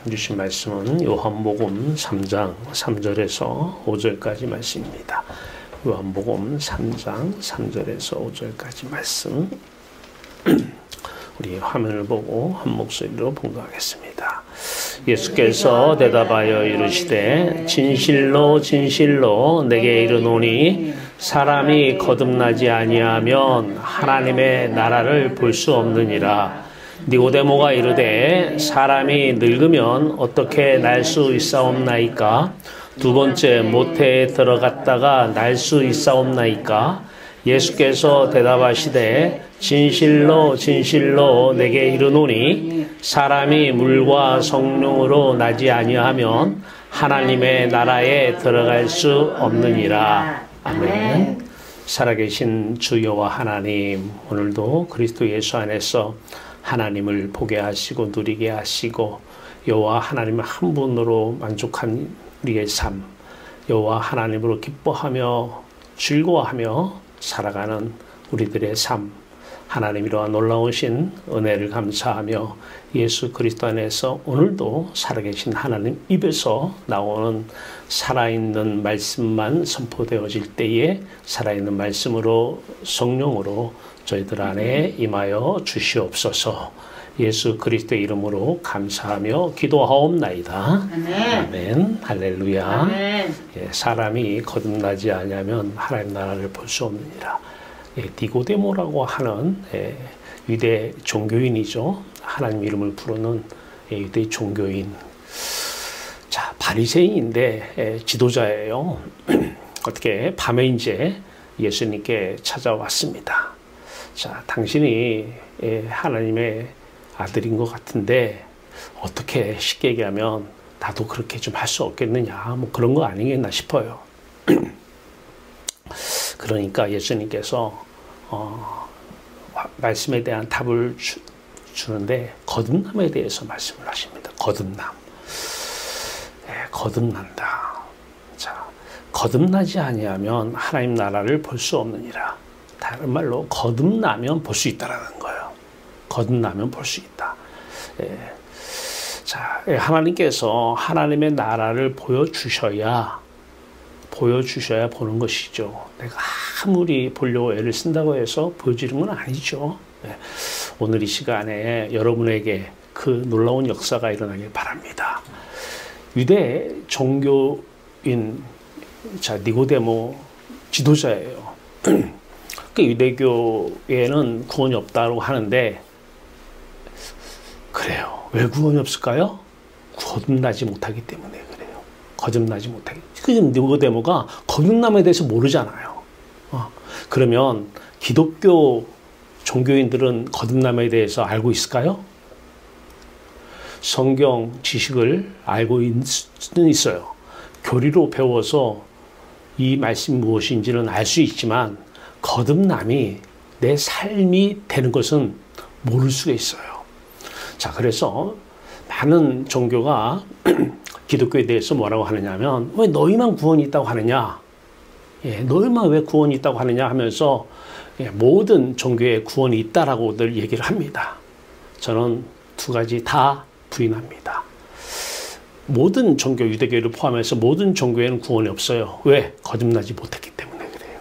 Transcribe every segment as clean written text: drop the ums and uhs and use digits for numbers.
주신 말씀은 요한복음 3장 3절에서 5절까지 말씀입니다. 요한복음 3장 3절에서 5절까지 말씀 우리 화면을 보고 한 목소리로 봉독하겠습니다. 예수께서 대답하여 이르시되 진실로 진실로 내게 이르노니 사람이 거듭나지 아니하면 하나님의 나라를 볼 수 없느니라. 니고데모가 이르되 사람이 늙으면 어떻게 날 수 있사옵나이까? 두 번째 모태에 들어갔다가 날 수 있사옵나이까? 예수께서 대답하시되 진실로 진실로 내게 이르노니 사람이 물과 성령으로 나지 아니하면 하나님의 나라에 들어갈 수 없느니라. 아멘. 살아계신 주 여호와 하나님, 오늘도 그리스도 예수 안에서 하나님을 보게 하시고 누리게 하시고 여호와 하나님 한 분으로 만족한 우리의 삶, 여호와 하나님으로 기뻐하며 즐거워하며 살아가는 우리들의 삶, 하나님 이러한 놀라우신 은혜를 감사하며 예수 그리스도 안에서 오늘도 살아계신 하나님 입에서 나오는 살아있는 말씀만 선포되어질 때에 살아있는 말씀으로 성령으로 저희들 안에 임하여 주시옵소서. 예수 그리스도의 이름으로 감사하며 기도하옵나이다. 아멘. 아멘. 할렐루야. 아멘. 예, 사람이 거듭나지 않으면 하나님 나라를 볼 수 없느니라. 예, 니고데모라고 하는 유대 종교인이죠. 하나님 이름을 부르는 유대 종교인. 자, 바리새인인데 지도자예요. 어떻게 밤에 이제 예수님께 찾아왔습니다. 자, 당신이 하나님의 아들인 것 같은데 어떻게 쉽게 얘기하면 나도 그렇게 좀 할 수 없겠느냐, 뭐 그런 거 아니겠나 싶어요. 그러니까 예수님께서 말씀에 대한 답을 주는데 거듭남에 대해서 말씀을 하십니다. 거듭남. 거듭난다. 자, 거듭나지 아니하면 하나님 나라를 볼 수 없느니라. 다른 말로 거듭나면 볼 수 있다라는 거예요. 거듭나면 볼 수 있다. 자, 하나님께서 하나님의 나라를 보여주셔야 보는 것이죠. 내가 아무리 보려고 애를 쓴다고 해서 보여주는 건 아니죠. 오늘 이 시간에 여러분에게 그 놀라운 역사가 일어나길 바랍니다. 유대 종교인, 자, 니고데모 지도자예요. 그 유대교에는 구원이 없다고 하는데, 그래요. 왜 구원이 없을까요? 거듭나지 못하기 때문에 그래요. 거듭나지 못하기. 지금 니고데모가 거듭남에 대해서 모르잖아요. 그러면 기독교 종교인들은 거듭남에 대해서 알고 있을까요? 성경 지식을 알고 있어요. 교리로 배워서 이 말씀이 무엇인지는 알 수 있지만 거듭남이 내 삶이 되는 것은 모를 수가 있어요. 자, 그래서 많은 종교가 기독교에 대해서 뭐라고 하느냐면 왜 너희만 구원이 있다고 하느냐, 너희만 왜 구원이 있다고 하느냐 하면서 모든 종교에 구원이 있다라고들 얘기를 합니다. 저는 두 가지 다 부인합니다. 모든 종교, 유대교를 포함해서 모든 종교에는 구원이 없어요. 왜? 거듭나지 못했기 때문에 그래요.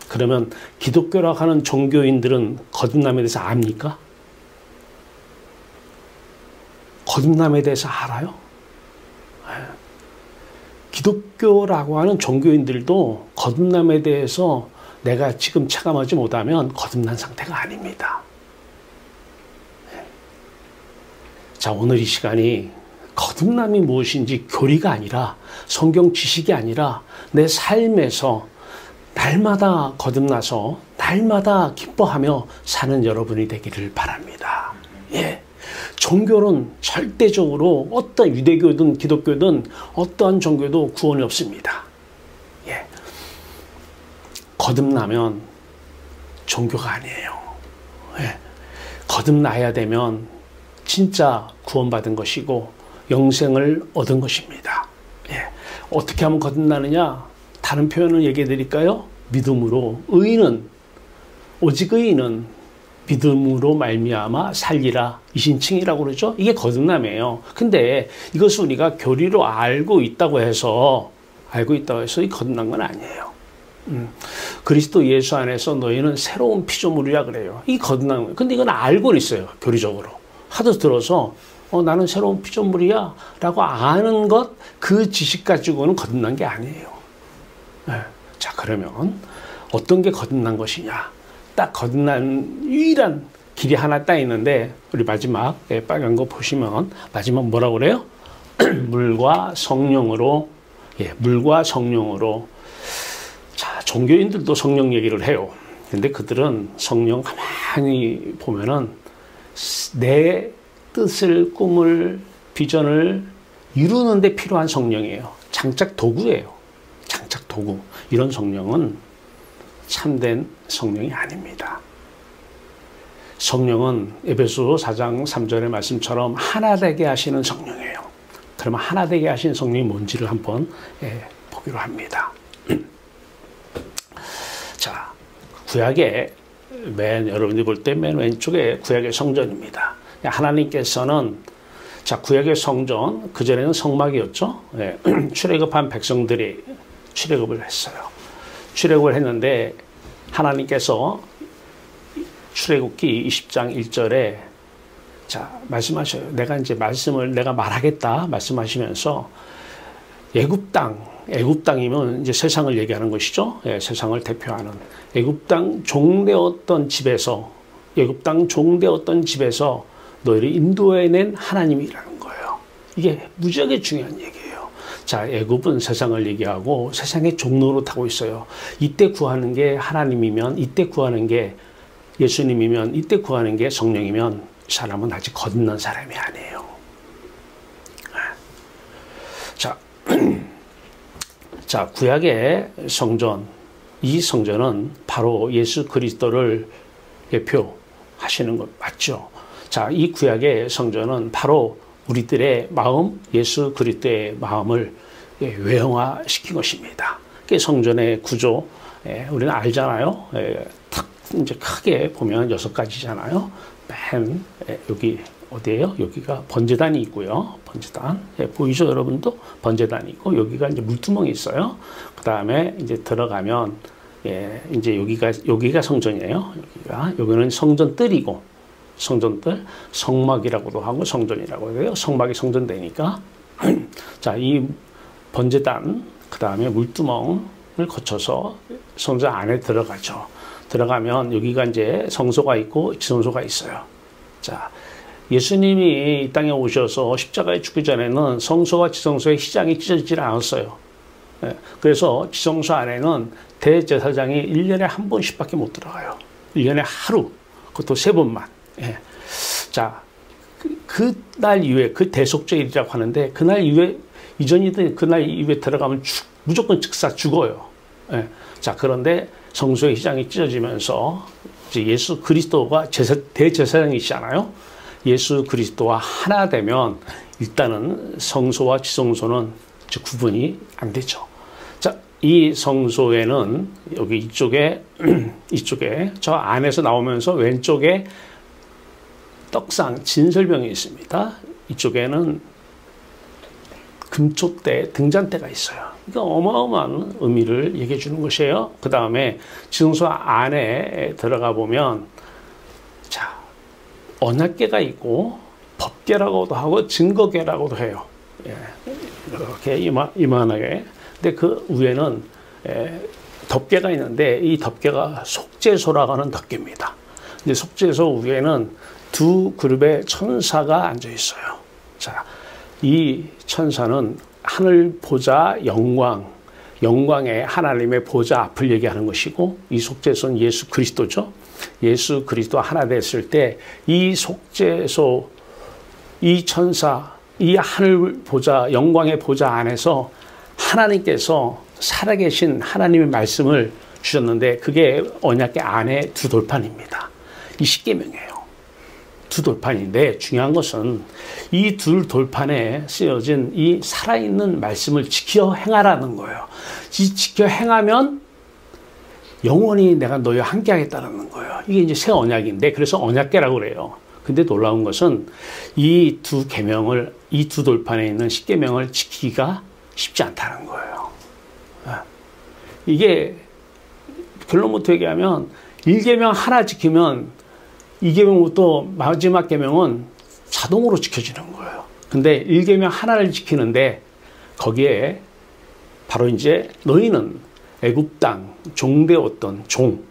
그러면 기독교라고 하는 종교인들은 거듭남에 대해서 압니까? 거듭남에 대해서 알아요? 기독교라고 하는 종교인들도 거듭남에 대해서 내가 지금 체감하지 못하면 거듭난 상태가 아닙니다. 자, 오늘 이 시간이 거듭남이 무엇인지 교리가 아니라 성경 지식이 아니라 내 삶에서 날마다 거듭나서 날마다 기뻐하며 사는 여러분이 되기를 바랍니다. 예. 종교는 절대적으로 어떤 유대교든 기독교든 어떠한 종교도 구원이 없습니다. 예. 거듭나면 종교가 아니에요. 예. 거듭나야 되면 진짜 구원받은 것이고 영생을 얻은 것입니다. 예. 어떻게 하면 거듭나느냐? 다른 표현을 얘기해 드릴까요? 믿음으로. 의인은, 오직 의인은 믿음으로 말미암아 살리라 이신칭이라고 그러죠. 이게 거듭남이에요. 근데 이것을 우리가 교리로 알고 있다고 해서 이 거듭난 건 아니에요. 그리스도 예수 안에서 너희는 새로운 피조물이라 그래요. 이 거듭난 거예요. 근데 이건 알고는 있어요. 교리적으로 하도 들어서 나는 새로운 피조물이야 라고 아는 것, 그 지식 가지고는 거듭난 게 아니에요. 네. 자, 그러면 어떤 게 거듭난 것이냐? 딱 거듭난 유일한 길이 하나 딱 있는데, 우리 마지막 빨간 거 보시면 마지막 뭐라고 그래요? 물과 성령으로. 물과 성령으로. 자, 종교인들도 성령 얘기를 해요. 근데 그들은 성령 가만히 보면은 내 뜻을, 꿈을, 비전을 이루는 데 필요한 성령이에요. 장착 도구예요. 장착 도구. 이런 성령은 참된 성령이 아닙니다. 성령은 에베소서 4장 3절의 말씀처럼 하나 되게 하시는 성령이에요. 그러면 하나 되게 하시는 성령이 뭔지를 한번 보기로 합니다. 자, 구약의 여러분들이 볼 때 맨 왼쪽에 구약의 성전입니다. 하나님께서는 구약의 성전, 그전에는 성막이었죠. 출애굽한 백성들이 출애굽을 했어요. 출애굽을 했는데 하나님께서 출애굽기 20장 1절에 말씀하셔요. 내가 말하겠다 말씀하시면서 애굽 땅이면 이제 세상을 얘기하는 것이죠. 세상을 대표하는 애굽 땅 종되었던 집에서 너희를 인도해낸 하나님이라는 거예요. 이게 무지하게 중요한 얘기예요. 자, 애굽은 세상을 얘기하고 세상의 종로로 타고 있어요. 이때 구하는 게 하나님이면, 이때 구하는 게 예수님이면, 이때 구하는 게 성령이면 사람은 아직 거듭난 사람이 아니에요. 자, 구약의 성전, 이 성전은 바로 예수 그리스도를 대표하시는 것 맞죠? 자, 이 구약의 성전은 바로 우리들의 마음, 예수 그리스도의 마음을 외형화시킨 것입니다. 그 성전의 구조, 우리는 알잖아요. 탁 이제 크게 보면 6가지잖아요. 맨 여기 어디예요? 여기가 번제단이 있고요. 번제단 보이죠, 여러분도? 번제단이 있고 여기가 이제 물두멍이 있어요. 그 다음에 이제 들어가면 이제 여기가 성전이에요. 여기는 성전뜰이고. 성전들, 성막이라고도 하고 성전이라고 해요. 성막이 성전되니까. 자, 이 번제단, 그 다음에 물두멍을 거쳐서 성전 안에 들어가죠. 들어가면 여기가 이제 성소가 있고 지성소가 있어요. 자, 예수님이 이 땅에 오셔서 십자가에 죽기 전에는 성소와 지성소의 휘장이 찢어지질 않았어요. 그래서 지성소 안에는 대제사장이 1년에 한 번씩밖에 못 들어가요. 1년에 하루, 그것도 3번만. 자, 그날 이후에, 그 대속죄일이라고 하는데, 그날 이후에, 이전이든 그날 이후에 들어가면 무조건 즉사 죽어요. 자, 그런데 성소의 휘장이 찢어지면서 이제 예수 그리스도가 대제사장이시잖아요. 예수 그리스도와 하나 되면 일단은 성소와 지성소는 구분이 안 되죠. 자, 이 성소에는 여기 이쪽에 저 안에서 나오면서 왼쪽에 떡상, 진설병이 있습니다. 이쪽에는 금초대, 등잔대가 있어요. 그러니까 어마어마한 의미를 얘기해 주는 것이에요. 그 다음에 지성소 안에 들어가 보면 자, 언약궤가 있고 법궤라고도 하고 증거궤라고도 해요. 이렇게 이만하게. 근데 그 위에는 덮개가 있는데 이 덮개가 속죄소라고 하는 덮개입니다. 근데 속죄소 위에는 2 그룹의 천사가 앉아 있어요. 자, 이 천사는 하늘 보좌 영광의 하나님의 보좌 앞을 얘기하는 것이고, 이 속죄소는 예수 그리스도죠. 예수 그리스도 하나 됐을 때 이 속죄소, 이 천사, 이 하늘 보좌, 영광의 보좌 안에서 하나님께서 살아계신 하나님의 말씀을 주셨는데, 그게 언약궤 안에 2돌판입니다. 이 십계명이에요. 2돌판인데 중요한 것은 이 2돌판에 쓰여진 이 살아있는 말씀을 지켜 행하라는 거예요. 이 지켜 행하면 영원히 내가 너희와 함께 하겠다는 거예요. 이게 이제 새 언약인데 그래서 언약궤라고 그래요. 근데 놀라운 것은 이 두 계명을, 이 두 돌판에 있는 10계명을 지키기가 쉽지 않다는 거예요. 이게 결론부터 얘기하면 1계명 하나 지키면 2계명부터 마지막 계명은 자동으로 지켜지는 거예요. 근데 1계명 하나를 지키는데 거기에 바로 이제 너희는 애굽 땅 종되었던 종,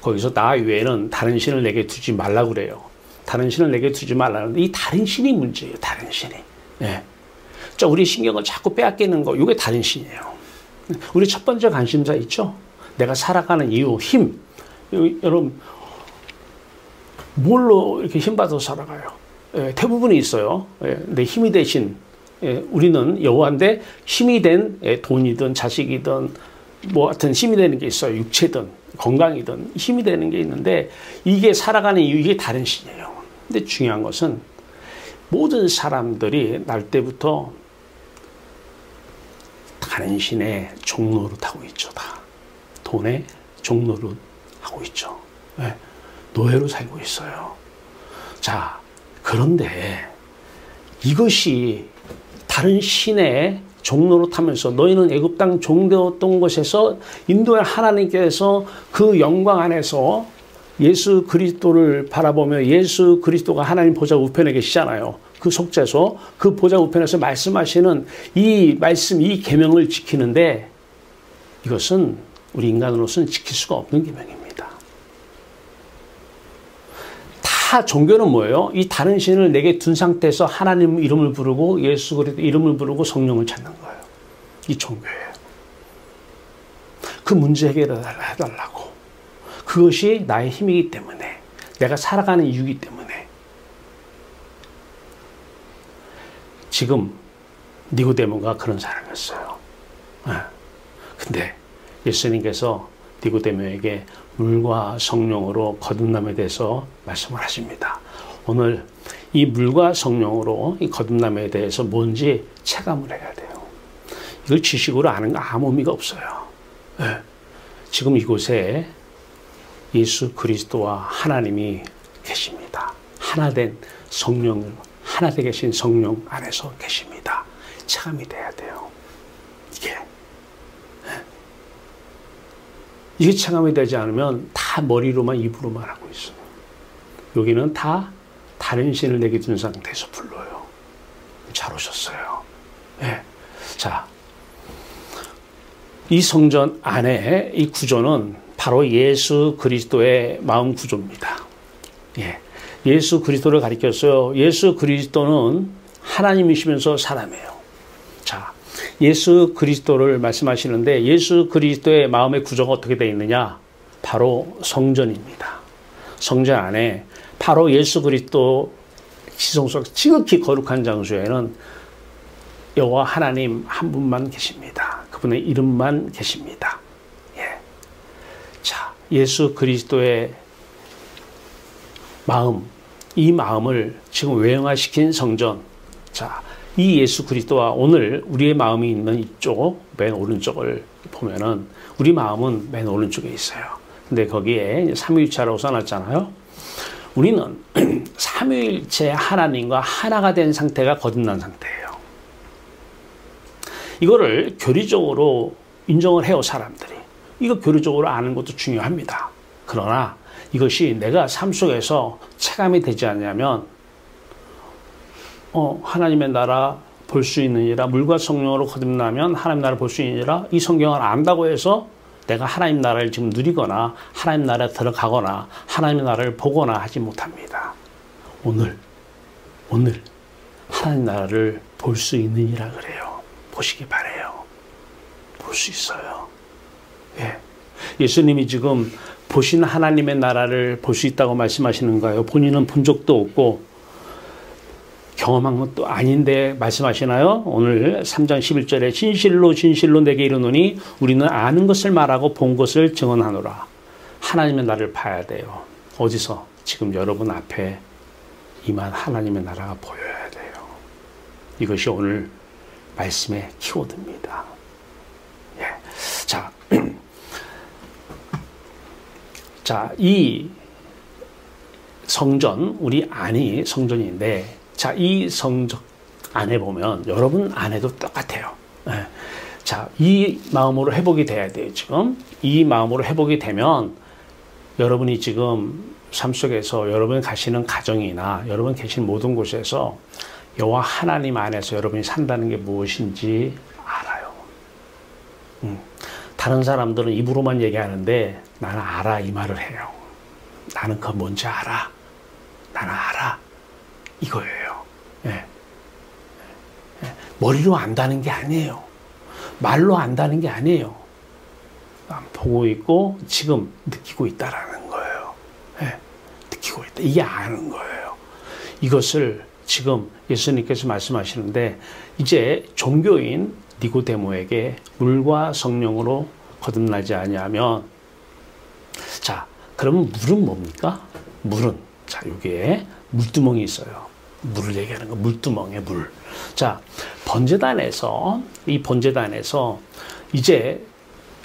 거기서 나 외에는 다른 신을 내게 두지 말라고 그래요. 다른 신을 내게 두지 말라는데 이 다른 신이 문제예요. 다른 신이. 예. 자, 우리 신경을 자꾸 빼앗기는 거, 이게 다른 신이에요. 우리 첫 번째 관심사 있죠? 내가 살아가는 이유, 힘. 여러분, 뭘로 이렇게 힘받아서 살아가요? 예, 대부분이 있어요. 예, 내 힘이 되신, 예, 우리는 여호와인데 힘이 된 돈이든 자식이든 뭐 하여튼 힘이 되는 게 있어요. 육체든 건강이든 힘이 되는 게 있는데 이게 살아가는 이유, 이게 다른 신이에요. 근데 중요한 것은 모든 사람들이 날 때부터 다른 신의 종노릇 하고 있죠. 다 돈의 종노릇 하고 있죠. 네. 노예로 살고 있어요. 자, 그런데 이것이 다른 신의 종노릇 하면서 너희는 애굽 땅 종되었던 곳에서 인도의 하나님께서 그 영광 안에서 예수 그리스도를 바라보며 예수 그리스도가 하나님 보좌 우편에 계시잖아요. 그 속죄소, 그 보좌 우편에서 말씀하시는 이 말씀, 이 계명을 지키는데 이것은 우리 인간으로서는 지킬 수가 없는 계명입니다. 다 종교는 뭐예요? 이 다른 신을 내게 둔 상태에서 하나님 이름을 부르고 예수 그리스도 이름을 부르고 성령을 찾는 거예요. 이 종교예요. 그 문제 해결을 해달라고. 그것이 나의 힘이기 때문에, 내가 살아가는 이유이기 때문에. 지금 니고데모가 그런 사람이었어요. 근데 예수님께서 니고데모에게 물과 성령으로 거듭남에 대해서 말씀을 하십니다. 오늘 이 물과 성령으로 이 거듭남에 대해서 뭔지 체감을 해야 돼요. 이걸 지식으로 아는 거 아무 의미가 없어요. 지금 이곳에 예수 그리스도와 하나님이 계십니다. 하나된 성령, 하나 되게 계신 성령 안에서 계십니다. 체감이 돼야 돼요. 이게 체감이 되지 않으면 다 머리로만 입으로만 하고 있어요. 여기는 다 다른 신을 내게 둔 상태에서 불러요. 잘 오셨어요. 네. 자, 이 성전 안에 이 구조는 바로 예수 그리스도의 마음 구조입니다. 예. 예수 그리스도를 가리켰어요. 예수 그리스도는 하나님이시면서 사람이에요. 자, 예수 그리스도를 말씀하시는데 예수 그리스도의 마음의 구조가 어떻게 되어 있느냐? 바로 성전입니다. 성전 안에 바로 예수 그리스도 지성소 지극히 거룩한 장소에는 여호와 하나님 한 분만 계십니다. 그분의 이름만 계십니다. 예. 자, 예수 그리스도의 마음, 이 마음을 지금 외형화시킨 성전. 자, 이 예수 그리스도와 오늘 우리의 마음이 있는 이쪽 맨 오른쪽을 보면은 우리 마음은 맨 오른쪽에 있어요. 근데 거기에 삼위일체라고 써놨잖아요. 우리는 삼위일체 하나님과 하나가 된 상태가 거듭난 상태예요. 이거를 교리적으로 인정을 해요, 사람들이. 이거 교리적으로 아는 것도 중요합니다. 그러나 이것이 내가 삶 속에서 체감이 되지 않냐면 하나님의 나라 볼 수 있느니라, 물과 성령으로 거듭나면 하나님 나라를 볼 수 있느니라, 이 성경을 안다고 해서 내가 하나님 나라를 지금 누리거나 하나님 나라에 들어가거나 하나님의 나라를 보거나 하지 못합니다. 오늘 하나님 나라를 볼 수 있느니라 그래요. 보시기 바래요. 볼 수 있어요. 예. 예수님이 지금 보신 하나님의 나라를 볼 수 있다고 말씀하시는가요? 본인은 본 적도 없고 경험한 것도 아닌데 말씀하시나요? 오늘 3장 11절에 진실로 진실로 내게 이르노니 우리는 아는 것을 말하고 본 것을 증언하노라. 하나님의 나라를 봐야 돼요. 어디서? 지금 여러분 앞에 임한 하나님의 나라가 보여야 돼요. 이것이 오늘 말씀의 키워드입니다. 예. 자, 자, 이 성전, 우리 안이 성전인데, 자, 이 성전 안에 보면 여러분 안에도 똑같아요. 예. 자, 이 마음으로 회복이 돼야 돼요, 지금. 이 마음으로 회복이 되면 여러분이 지금 삶 속에서 여러분이 가시는 가정이나 여러분 계신 모든 곳에서 여호와 하나님 안에서 여러분이 산다는 게 무엇인지 알아요. 다른 사람들은 입으로만 얘기하는데 나는 알아, 이 말을 해요. 나는 그거 뭔지 알아. 나는 알아. 이거예요. 예. 머리로 안다는 게 아니에요. 말로 안다는 게 아니에요. 보고 있고 지금 느끼고 있다라는 거예요. 예. 느끼고 있다. 이게 아는 거예요. 이것을 지금 예수님께서 말씀하시는데 이제 종교인 니고데모에게 물과 성령으로 거듭나지 아니하면, 자, 그러면 물은 뭡니까? 물은, 자, 여기에 물두멍이 있어요. 물을 얘기하는 거, 물두멍에 물. 자, 번제단에서, 이 번제단에서 이제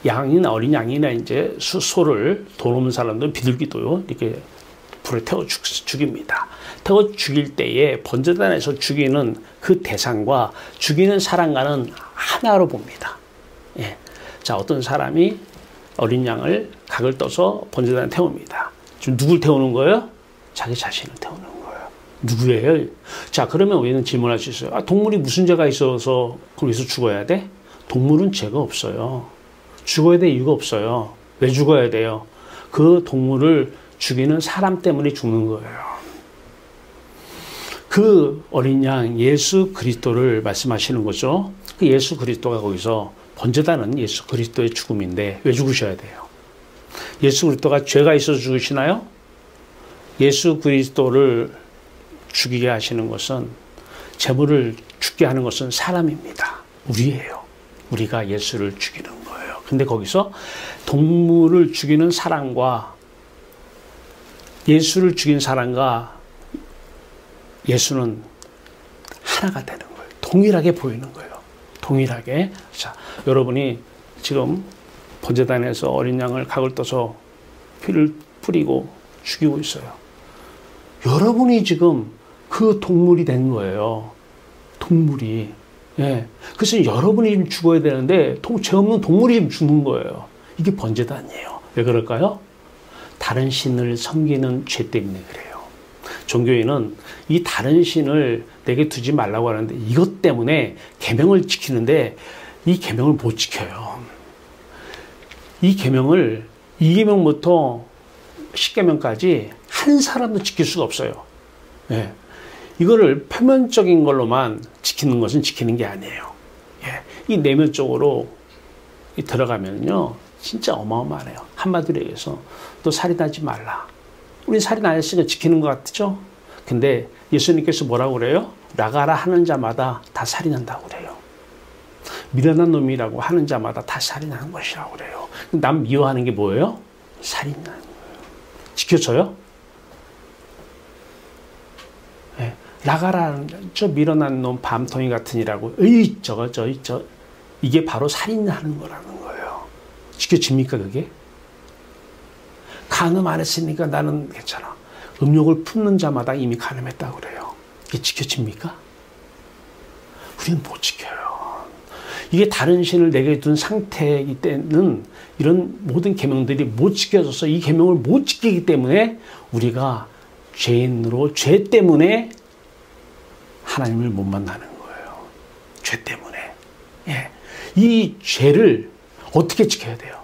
양이나 어린 양이나 이제 소를 돈 없는 사람들은 비둘기도요, 이렇게 불에 태워 죽입니다. 태워 죽일 때에 번제단에서 죽이는 그 대상과 죽이는 사람과는 하나로 봅니다. 예. 자, 어떤 사람이 어린 양을 각을 떠서 번제단에 태웁니다. 지금 누굴 태우는 거예요? 자기 자신을 태우는 거예요. 누구예요? 자, 그러면 우리는 질문할 수 있어요. 아, 동물이 무슨 죄가 있어서 거기서 죽어야 돼? 동물은 죄가 없어요. 죽어야 될 이유가 없어요. 왜 죽어야 돼요? 그 동물을 죽이는 사람 때문에 죽는 거예요. 그 어린 양 예수 그리스도를 말씀하시는 거죠. 그 예수 그리스도가 거기서, 번제단은 예수 그리스도의 죽음인데 왜 죽으셔야 돼요? 예수 그리스도가 죄가 있어서 죽으시나요? 예수 그리스도를 죽이게 하시는 것은, 재물을 죽게 하는 것은 사람입니다. 우리예요. 우리가 예수를 죽이는 거예요. 근데 거기서 동물을 죽이는 사람과 예수를 죽인 사람과 예수는 하나가 되는 거예요. 동일하게 보이는 거예요. 동일하게. 자, 여러분이 지금 번제단에서 어린 양을 각을 떠서 피를 뿌리고 죽이고 있어요. 여러분이 지금 그 동물이 된 거예요. 동물이. 예. 그래서 여러분이 지금 죽어야 되는데 죄 없는 동물이 지금 죽는 거예요. 이게 번제단이에요. 왜 그럴까요? 다른 신을 섬기는 죄 때문에 그래요. 종교인은 이 다른 신을 내게 두지 말라고 하는데 이것 때문에 계명을 지키는데 이 계명을 못 지켜요. 이 계명을 2계명부터 10계명까지 한 사람도 지킬 수가 없어요. 예. 이거를 표면적인 걸로만 지키는 것은 지키는 게 아니에요. 예. 이 내면적으로 들어가면요, 진짜 어마어마해요. 한마디로 얘기해서 너 살인하지 말라. 우린 살인 안 했으니까 지키는 것 같죠? 근데 예수님께서 뭐라고 그래요? 나가라 하는 자마다 다 살인한다고 그래요. 미련한 놈이라고 하는 자마다 다 살인하는 것이라고 그래요. 남 미워하는 게 뭐예요? 살인하는 거예요. 지켜져요? 네. 나가라, 저 미련한 놈 밤통이 같으니라고. 이게 바로 살인하는 거라는 거예요. 지켜집니까, 그게? 간음 안 했으니까 나는 괜찮아. 음욕을 품는 자마다 이미 간음했다고 그래요. 이게 지켜집니까? 우리는 못 지켜요. 이게 다른 신을 내게 둔 상태이기 때는 이런 모든 계명들이 못 지켜져서 이 계명을 못 지키기 때문에 우리가 죄인으로, 죄 때문에 하나님을 못 만나는 거예요. 죄 때문에. 예. 이 죄를 어떻게 지켜야 돼요?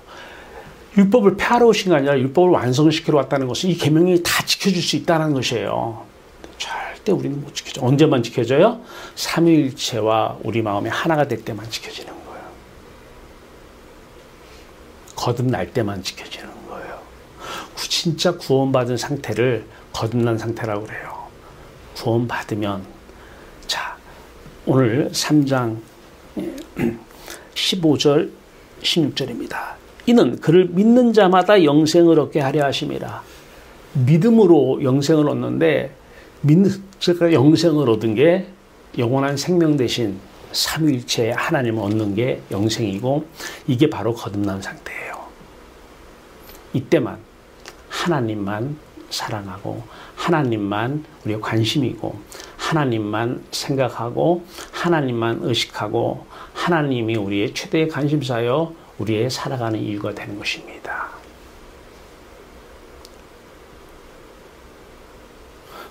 율법을 폐하러 오신 게 아니라 율법을 완성시키러 왔다는 것은 이 계명이 다 지켜줄 수 있다는 것이에요. 절대 우리는 못 지켜져. 언제만 지켜져요? 삼위일체와 우리 마음이 하나가 될 때만 지켜지는 거예요. 거듭날 때만 지켜지는 거예요. 진짜 구원받은 상태를 거듭난 상태라고 그래요. 구원받으면, 자, 오늘 3장 15절 16절입니다. 이는 그를 믿는 자마다 영생을 얻게 하려 하심이라. 믿음으로 영생을 얻는데, 제가 영생을 얻은 게 영원한 생명 대신 삼위일체 하나님을 얻는 게 영생이고, 이게 바로 거듭난 상태예요. 이때만 하나님만 사랑하고 하나님만 우리의 관심이고 하나님만 생각하고 하나님만 의식하고 하나님이 우리의 최대의 관심사여 우리의 살아가는 이유가 되는 것입니다.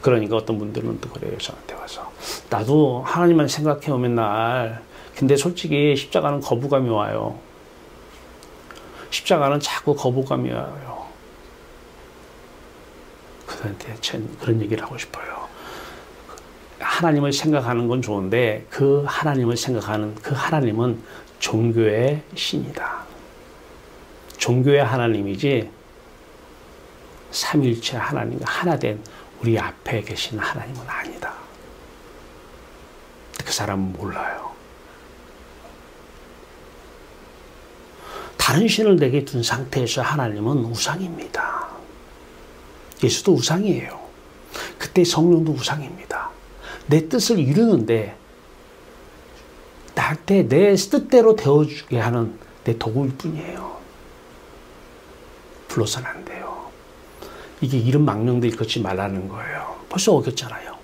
그러니까 어떤 분들은 또 그래요. 저한테 와서 나도 하나님만 생각해요 맨날. 근데 솔직히 십자가는 거부감이 와요. 십자가는 자꾸 거부감이 와요. 그들한테 그런 얘기를 하고 싶어요. 하나님을 생각하는 건 좋은데 그 하나님을 생각하는 그 하나님은 종교의 신이다. 종교의 하나님이지 삼위일체 하나님과 하나 된 우리 앞에 계신 하나님은 아니다. 그 사람은 몰라요. 다른 신을 내게 둔 상태에서 하나님은 우상입니다. 예수도 우상이에요. 그때 성령도 우상입니다. 내 뜻을 이루는데 나한테 내 뜻대로 되어주게 하는 내 도구일 뿐이에요. 불러서는 안 돼요. 이게 이런 망령들 걷지 말라는 거예요. 벌써 어겼잖아요.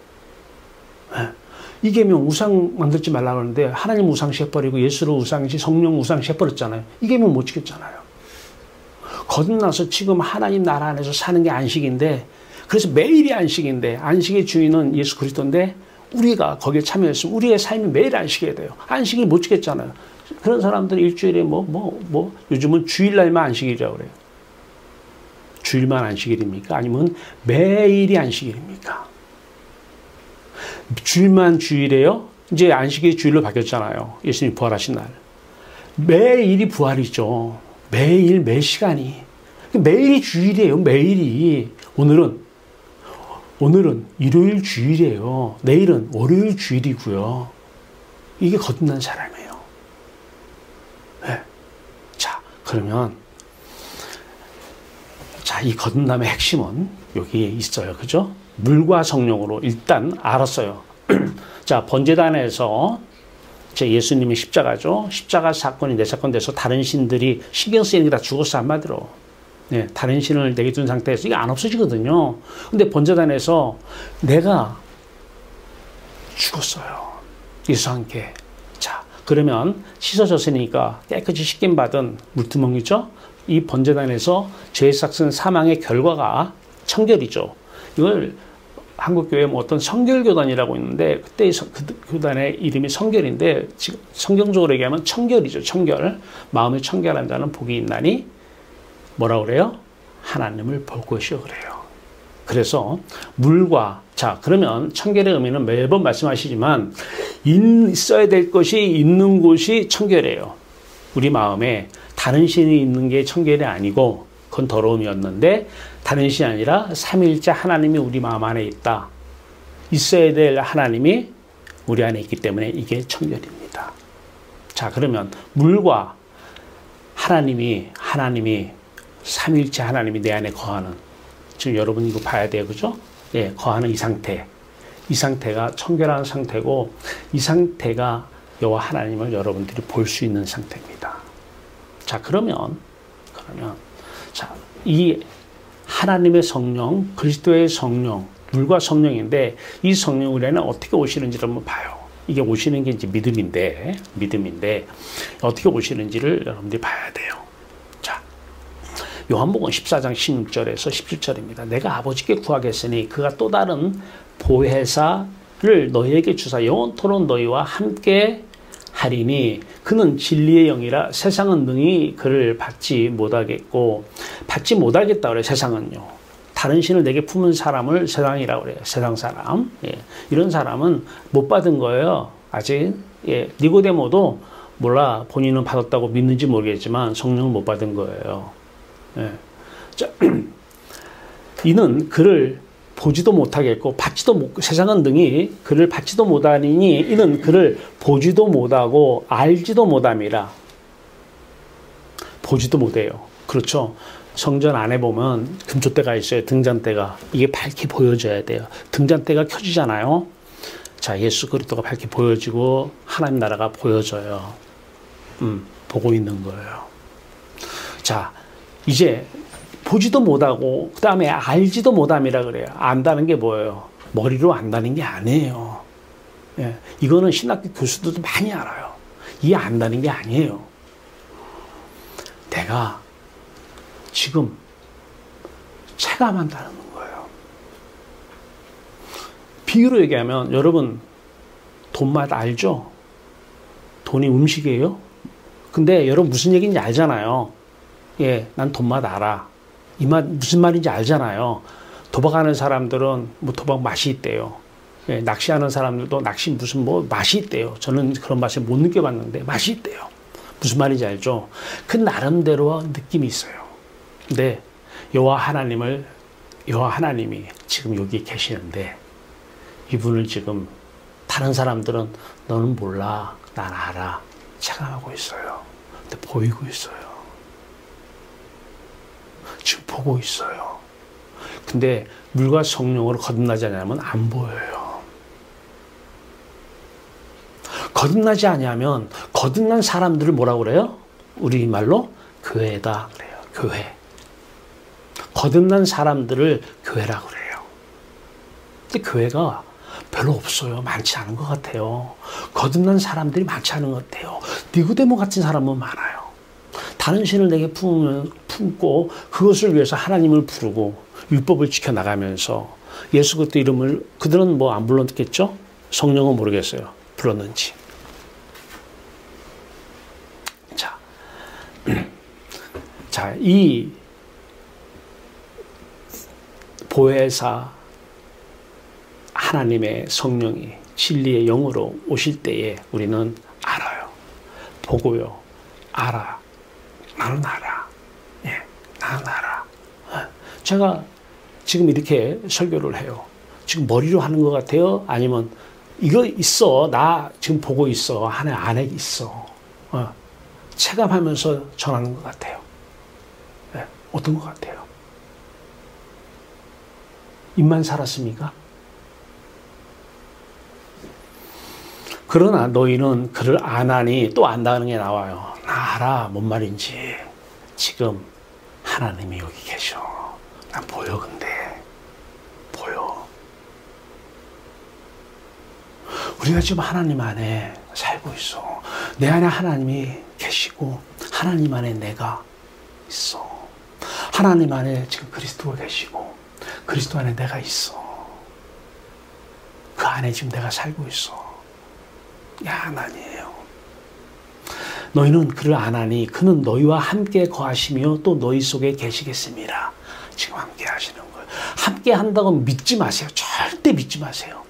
네. 이계명 우상 만들지 말라고 하는데 하나님 우상시 해버리고 예수를 우상시 성령 우상시 해버렸잖아요. 이계명 못 지켰잖아요. 거듭나서 지금 하나님 나라 안에서 사는 게 안식인데 그래서 매일이 안식인데 안식의 주인은 예수 그리스도인데 우리가 거기에 참여했으면 우리의 삶이 매일 안식해야 돼요. 안식일 못 지켰잖아요. 그런 사람들은 일주일에 요즘은 주일날만 안식일이라고 그래요. 주일만 안식일입니까? 아니면 매일이 안식일입니까? 주일만 주일이에요? 이제 안식일이 주일로 바뀌었잖아요. 예수님이 부활하신 날. 매일이 부활이죠. 매일 매 시간이. 매일이 주일이에요. 매일이. 오늘은 일요일 주일이에요. 내일은 월요일 주일이고요. 이게 거듭난 사람이에요. 네. 자, 그러면 이 거듭남의 핵심은 여기에 있어요. 그죠? 물과 성령으로 일단 알았어요. 자, 번제단에서 예수님이 십자가죠. 십자가 사건이 내 사건 돼서 다른 신들이 신경 쓰이는 게 다 죽었어, 한마디로. 네, 다른 신을 내게 둔 상태에서 이게 안 없어지거든요. 근데 번제단에서 내가 죽었어요. 예수와 함께. 자, 그러면 씻어졌으니까 깨끗이 씻김 받은 물두멍이죠. 이 번제단에서 죄 삭은 사망의 결과가 청결이죠. 이걸 한국교회 어떤 성결교단이라고 있는데 그때 그 교단의 이름이 성결인데 지금 성경적으로 얘기하면 청결이죠. 청결. 마음이 청결한 자는 복이 있나니 뭐라고 그래요? 하나님을 볼 것이요 그래요. 그래서 물과 그러면 청결의 의미는 매번 말씀하시지만 있어야 될 것이 있는 곳이 청결이에요. 우리 마음에 다른 신이 있는 게 청결이 아니고 그건 더러움이었는데 다른 신이 아니라 삼위일체 하나님이 우리 마음 안에 있다. 있어야 될 하나님이 우리 안에 있기 때문에 이게 청결입니다. 자, 그러면 물과 하나님이 삼위일체 하나님이 내 안에 거하는, 지금 여러분 이거 봐야 돼요. 그죠? 예, 거하는 이 상태. 이 상태가 청결한 상태고 이 상태가 여호와 하나님을 여러분들이 볼 수 있는 상태입니다. 자, 그러면 이 하나님의 성령, 그리스도의 성령, 물과 성령인데 이 성령 우리는 어떻게 오시는지를 한번 봐요. 이게 오시는 게 이제 믿음인데 어떻게 오시는지를 여러분들이 봐야 돼요. 자, 요한복음 14장 16절에서 17절입니다. 내가 아버지께 구하겠으니 그가 또 다른 보혜사를 너희에게 주사 영원토록 너희와 함께 하리니 그는 진리의 영이라 세상은 능히 그를 받지 못하겠고 받지 못하겠다 그래. 세상은요. 다른 신을 내게 품은 사람을 세상이라고 그래요. 세상 사람. 예. 이런 사람은 못 받은 거예요. 아직. 예. 니고데모도 몰라. 본인은 받았다고 믿는지 모르겠지만 성령을 못 받은 거예요. 예. 자, 이는 그를 보지도 못하겠고 세상은 능히 그를 받지도 못하니 이는 그를 보지도 못하고 알지도 못함이라. 보지도 못해요. 그렇죠. 성전 안에 보면 금초대가 있어요. 등잔대가. 이게 밝게 보여져야 돼요. 등잔대가 켜지잖아요. 자, 예수 그리스도가 밝게 보여지고 하나님 나라가 보여져요. 보고 있는 거예요. 자, 이제 보지도 못하고 그 다음에 알지도 못함이라 그래요. 안다는 게 뭐예요? 머리로 안다는 게 아니에요. 예, 이거는 신학교 교수들도 많이 알아요. 이 안다는 게 아니에요. 내가 지금 체감한다는 거예요. 비유로 얘기하면 여러분 돈맛 알죠? 돈이 음식이에요? 근데 여러분 무슨 얘기인지 알잖아요. 예, 난 돈맛 알아. 이 말 무슨 말인지 알잖아요. 도박하는 사람들은 뭐 도박 맛이 있대요. 예, 낚시하는 사람들도 낚시 무슨 뭐 맛이 있대요. 저는 그런 맛을 못 느껴봤는데 맛이 있대요. 무슨 말인지 알죠? 그 나름대로 느낌이 있어요. 근데 여호와 하나님이 지금 여기 계시는데 이분을 지금 다른 사람들은 너는 몰라, 난 알아, 체감하고 있어요. 근데 보이고 있어요. 지금 보고 있어요. 근데 물과 성령으로 거듭나지 않으면 안 보여요. 거듭나지 않으면 거듭난 사람들을 뭐라고 그래요? 우리말로 교회다 그래요. 교회. 거듭난 사람들을 교회라고 그래요. 근데 교회가 별로 없어요. 많지 않은 것 같아요. 거듭난 사람들이 많지 않은 것 같아요. 니고데모 같은 사람은 많아요. 다른 신을 내게 품고 그것을 위해서 하나님을 부르고 율법을 지켜나가면서 예수 그리스도 이름을 그들은 뭐 안 불렀겠죠? 성령은 모르겠어요. 불렀는지. 자, 이 보혜사 하나님의 성령이 진리의 영으로 오실 때에 우리는 알아요. 보고요. 알아. 나는 알아. 예, 나는 알아. 제가 지금 이렇게 설교를 해요. 지금 머리로 하는 것 같아요? 아니면 이거 있어. 나 지금 보고 있어. 안에 있어. 체감하면서 전하는 것 같아요. 예, 어떤 것 같아요? 입만 살았습니까? 그러나 너희는 그를 안 하니 또 안다는 게 나와요. 나 알아. 뭔 말인지. 지금 하나님이 여기 계셔. 난 보여 근데. 보여. 우리가 지금 하나님 안에 살고 있어. 내 안에 하나님이 계시고 하나님 안에 내가 있어. 하나님 안에 지금 그리스도가 계시고 그리스도 안에 내가 있어. 그 안에 지금 내가 살고 있어. 야만이에요. 너희는 그를 안 하니 그는 너희와 함께 거하시며 또 너희 속에 계시겠습니다. 지금 함께 하시는 거예요. 함께 한다고 믿지 마세요. 절대 믿지 마세요.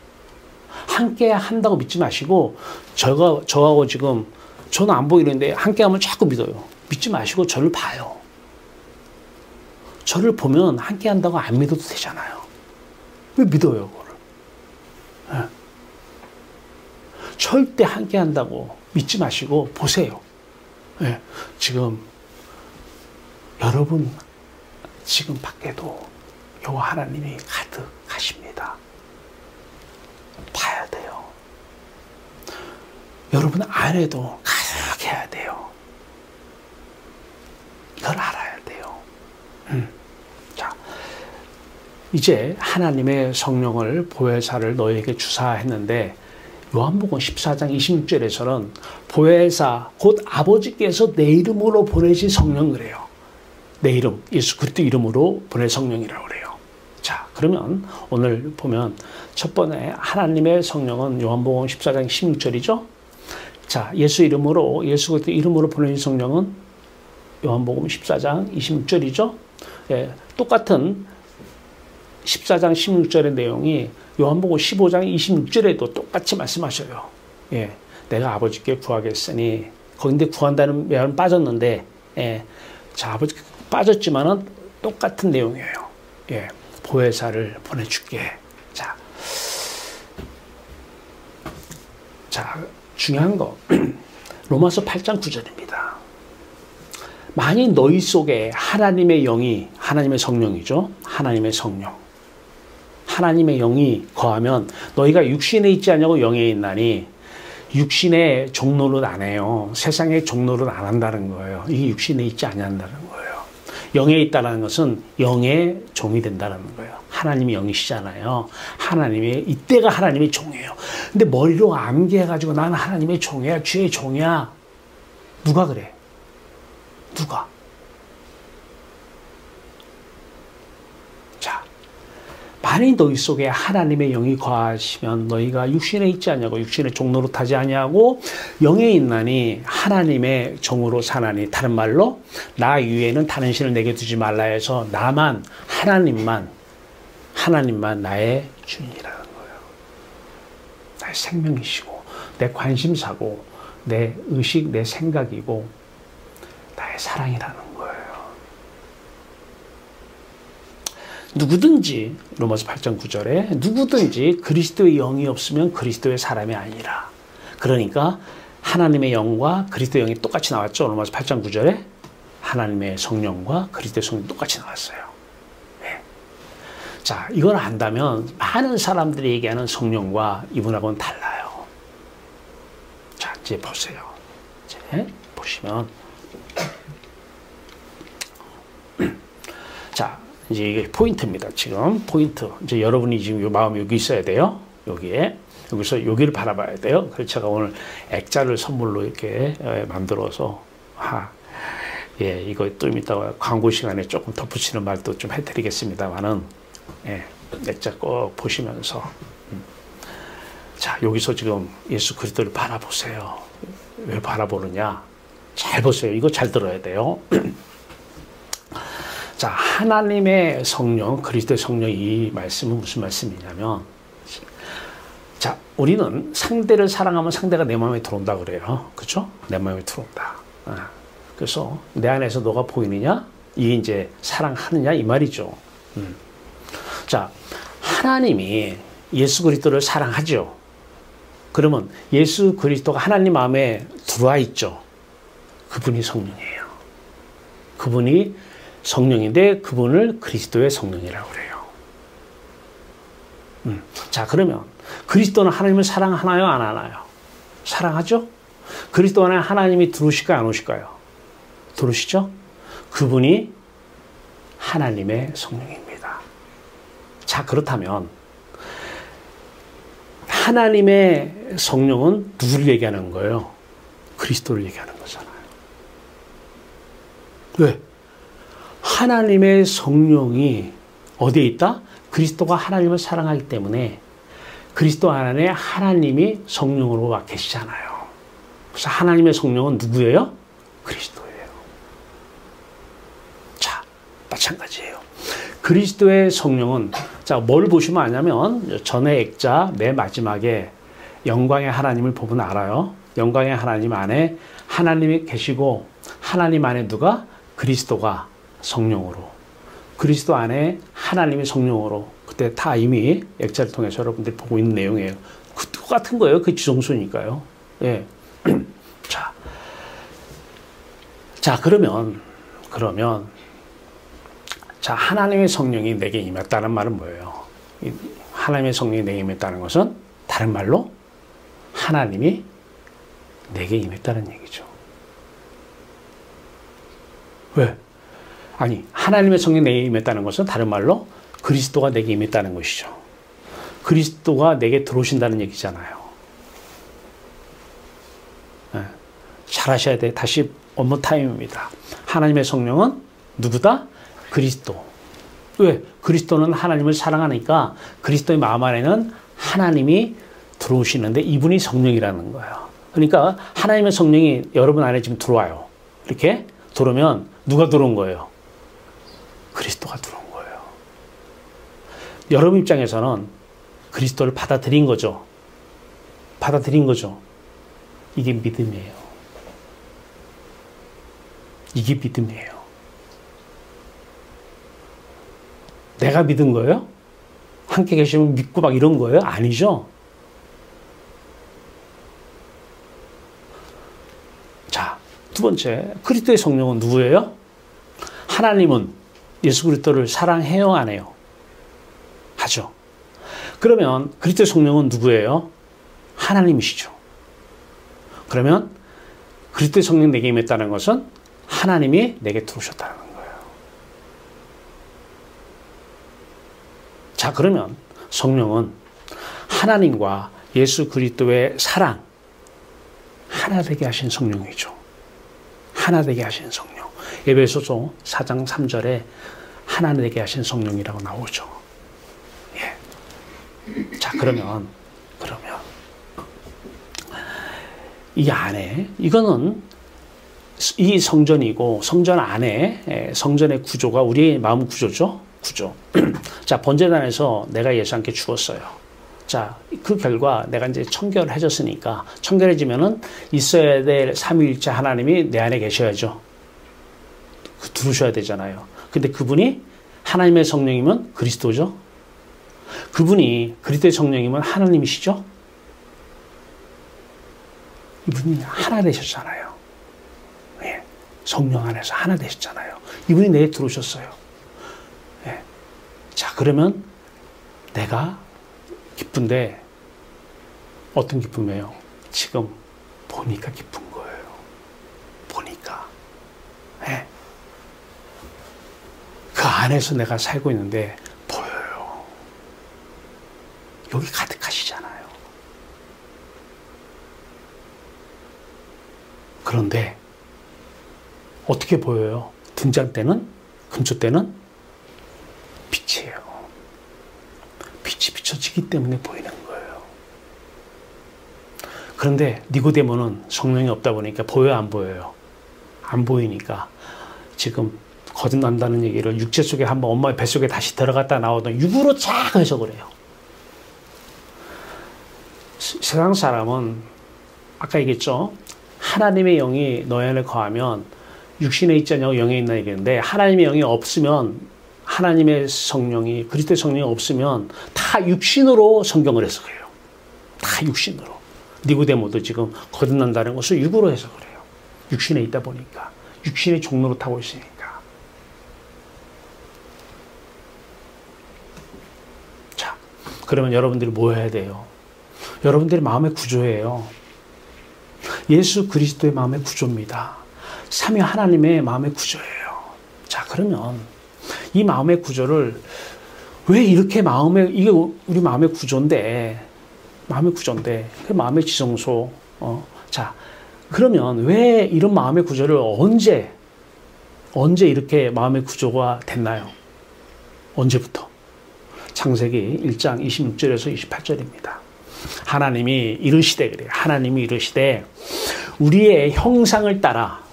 함께 한다고 믿지 마시고 저하고 지금 저는 안 보이는데 함께 하면 자꾸 믿어요. 믿지 마시고 저를 봐요. 저를 보면 함께 한다고 안 믿어도 되잖아요. 왜 믿어요, 그거를? 네. 절대 함께 한다고 믿지 마시고 보세요. 네. 지금 여러분 지금 밖에도 여호와 하나님이 가득하십니다. 봐야 돼요. 여러분 안에도 가득해야 돼요. 이걸 알아야 돼요. 자, 이제 하나님의 성령을 보혜사를 너에게 주사했는데 요한복음 14장 26절에서는 보혜사 곧 아버지께서 내 이름으로 보내신 성령 그래요. 내 이름 예수 그리스도 이름으로 보낼 성령이라고 그래요. 자, 그러면 오늘 보면 첫 번째 하나님의 성령은 요한복음 14장 16절이죠. 자, 예수 그리스도 이름으로 보내신 성령은 요한복음 14장 26절이죠. 예, 똑같은 14장 16절의 내용이 요한복음 15장 26절에도 똑같이 말씀하셔요. 예, 내가 아버지께 구하겠으니 거긴데 구한다는 말은 빠졌는데, 예, 자, 아버지 빠졌지만은 똑같은 내용이에요. 예, 보혜사를 보내줄게. 자, 중요한 거 로마서 8장 9절입니다. 만일 너희 속에 하나님의 영이 하나님의 성령이죠. 하나님의 성령. 하나님의 영이 거하면 너희가 육신에 있지 않냐고 영에 있나니 육신의 종노릇 안 해요. 세상의 종노릇 안 한다는 거예요. 이게 육신에 있지 않는다는 거예요. 영에 있다는 것은 영의 종이 된다는 거예요. 하나님이 영이시잖아요. 하나님의, 이때가 하나님의 종이에요. 근데 머리로 암기해가지고 나는 하나님의 종이야, 주의 종이야. 누가 그래? 누가? 자, 만일 너희 속에 하나님의 영이 거하시면 너희가 육신에 있지 않냐고, 육신의 종로로 타지 아니하고 영에 있나니 하나님의 종으로 사나니. 다른 말로 나 위에는 다른 신을 내게 두지 말라 해서 나만, 하나님만 나의 주인이라는 거예요. 나의 생명이시고 내 관심사고 내 의식, 내 생각이고 나의 사랑이라는 거예요. 누구든지, 로마서 8장 9절에 누구든지 그리스도의 영이 없으면 그리스도의 사람이 아니라. 그러니까 하나님의 영과 그리스도의 영이 똑같이 나왔죠. 로마서 8장 9절에 하나님의 성령과 그리스도의 성령이 똑같이 나왔어요. 네. 자, 이걸 안다면 많은 사람들이 얘기하는 성령과 이분하고는 달라요. 자, 이제 보세요. 이제 보시면 자, 이제 이게 포인트입니다. 지금 포인트. 이제 여러분이 지금 요 마음이 여기 있어야 돼요. 여기서 여기를 바라봐야 돼요. 그래서 제가 오늘 액자를 선물로 이렇게 만들어서 예, 이거 좀 이따가 광고 시간에 조금 덧붙이는 말도 좀 해드리겠습니다만은, 예, 액자 꼭 보시면서, 자, 여기서 지금 예수 그리스도를 바라보세요. 왜 바라보느냐? 잘 보세요. 이거 잘 들어야 돼요. 자, 하나님의 성령, 그리스도의 성령, 이 말씀은 무슨 말씀이냐면, 자, 우리는 상대를 사랑하면 상대가 내 마음에 들어온다 그래요. 그렇죠? 내 마음에 들어온다. 그래서 내 안에서 너가 보이느냐? 이게 이제 사랑하느냐? 이 말이죠. 자, 하나님이 예수 그리스도를 사랑하죠. 그러면 예수 그리스도가 하나님 마음에 들어와 있죠. 그분이 성령이에요. 그분이 성령인데 그분을 그리스도의 성령이라고 그래요. 자, 그러면 그리스도는 하나님을 사랑하나요? 안 하나요? 사랑하죠? 그리스도 안에 하나님이 들어오실까요? 안 오실까요? 들어오시죠? 그분이 하나님의 성령입니다. 자, 그렇다면 하나님의 성령은 누구를 얘기하는 거예요? 그리스도를 얘기하는 거잖아요. 왜? 하나님의 성령이 어디에 있다? 그리스도가 하나님을 사랑하기 때문에 그리스도 안에 하나님이 성령으로 와 계시잖아요. 그래서 하나님의 성령은 누구예요? 그리스도예요. 자, 마찬가지예요. 그리스도의 성령은, 자, 뭘 보시면 아냐면 전의 액자 맨 마지막에 영광의 하나님을 보면 알아요. 영광의 하나님 안에 하나님이 계시고 하나님 안에 누가? 그리스도가 성령으로, 그리스도 안에 하나님의 성령으로. 그때 다 이미 액자를 통해서 여러분들이 보고 있는 내용이에요. 똑같은 거예요. 그 지정수니까요. 예. 자, 그러면 자, 하나님의 성령이 내게 임했다는 말은 뭐예요? 하나님의 성령이 내게 임했다는 것은 다른 말로 하나님이 내게 임했다는 얘기죠. 왜? 아니, 하나님의 성령이 내게 임했다는 것은 다른 말로 그리스도가 내게 임했다는 것이죠. 그리스도가 내게 들어오신다는 얘기잖아요. 네. 잘 하셔야 돼. 다시 원모 타임입니다. 하나님의 성령은 누구다? 그리스도. 왜? 그리스도는 하나님을 사랑하니까 그리스도의 마음 안에는 하나님이 들어오시는데 이분이 성령이라는 거예요. 그러니까 하나님의 성령이 여러분 안에 지금 들어와요. 이렇게 들어오면 누가 들어온 거예요? 그리스도가 들어온 거예요. 여러분 입장에서는 그리스도를 받아들인 거죠. 받아들인 거죠. 이게 믿음이에요. 이게 믿음이에요. 내가 믿은 거예요? 함께 계시면 믿고 막 이런 거예요? 아니죠. 자, 두 번째, 그리스도의 성령은 누구예요? 하나님은 예수 그리스도를 사랑해요, 안 해요? 하죠. 그러면 그리스도의 성령은 누구예요? 하나님이시죠. 그러면 그리스도의 성령 내게 임했다는 것은 하나님이 내게 들어오셨다는 거예요. 자, 그러면 성령은 하나님과 예수 그리스도의 사랑, 하나 되게 하신 성령이죠. 하나 되게 하신 성령. 에베소서 4장 3절에 하나 되게 하신 성령이라고 나오죠. 예. 자, 그러면 이 안에, 이거는 이 성전이고, 성전 안에, 성전의 구조가 우리의 마음 구조죠. 구조. 자, 번제단에서 내가 예수님께 죽었어요. 자, 그 결과 내가 이제 청결해졌으니까, 청결해지면은 있어야 될 삼위일체 하나님이 내 안에 계셔야죠. 들으셔야 되잖아요. 근데 그분이 하나님의 성령이면 그리스도죠. 그분이 그리스도의 성령이면 하나님이시죠. 이분이 하나 되셨잖아요. 예. 성령 안에서 하나 되셨잖아요. 이분이 내게 들어오셨어요. 예. 자, 그러면 내가 기쁜데 어떤 기쁨이에요? 지금 보니까 기쁜 거예요. 보니까. 예. 그 안에서 내가 살고 있는데 보여요. 여기 가득하시잖아요. 그런데 어떻게 보여요? 등잔 때는, 금초 때는 빛이에요. 빛이 비춰지기 때문에 보이는 거예요. 그런데 니고데모는 성령이 없다 보니까 보여요, 안 보여요? 안 보이니까 지금 거듭난다는 얘기를 육체 속에 한번 엄마의 뱃속에 다시 들어갔다 나오던 육으로 쫙 해석을 해요. 세상 사람은 아까 얘기했죠. 하나님의 영이 너희 안에 거하면 육신에 있지 않냐고 영에 있나 얘기했는데, 하나님의 영이 없으면, 하나님의 성령이, 그리스도의 성령이 없으면 다 육신으로 성경을 해석해요. 다 육신으로. 니고데모도 지금 거듭난다는 것을 육으로 해석을 해요. 육신에 있다 보니까. 육신의 종로로 타고 있으니까. 자, 그러면 여러분들이 뭐 해야 돼요? 여러분들의 마음의 구조예요. 예수 그리스도의 마음의 구조입니다. 삼위 하나님의 마음의 구조예요. 자, 그러면 이 마음의 구조를 왜 이렇게 이게 우리 마음의 구조인데, 그 마음의 지성소. 자, 그러면 왜 이런 마음의 구조를 언제 이렇게 마음의 구조가 됐나요? 언제부터? 창세기 1장 26절에서 28절입니다. 하나님이 이르시되, 그래요. 하나님이 이르시되 우리의 형상을 따라,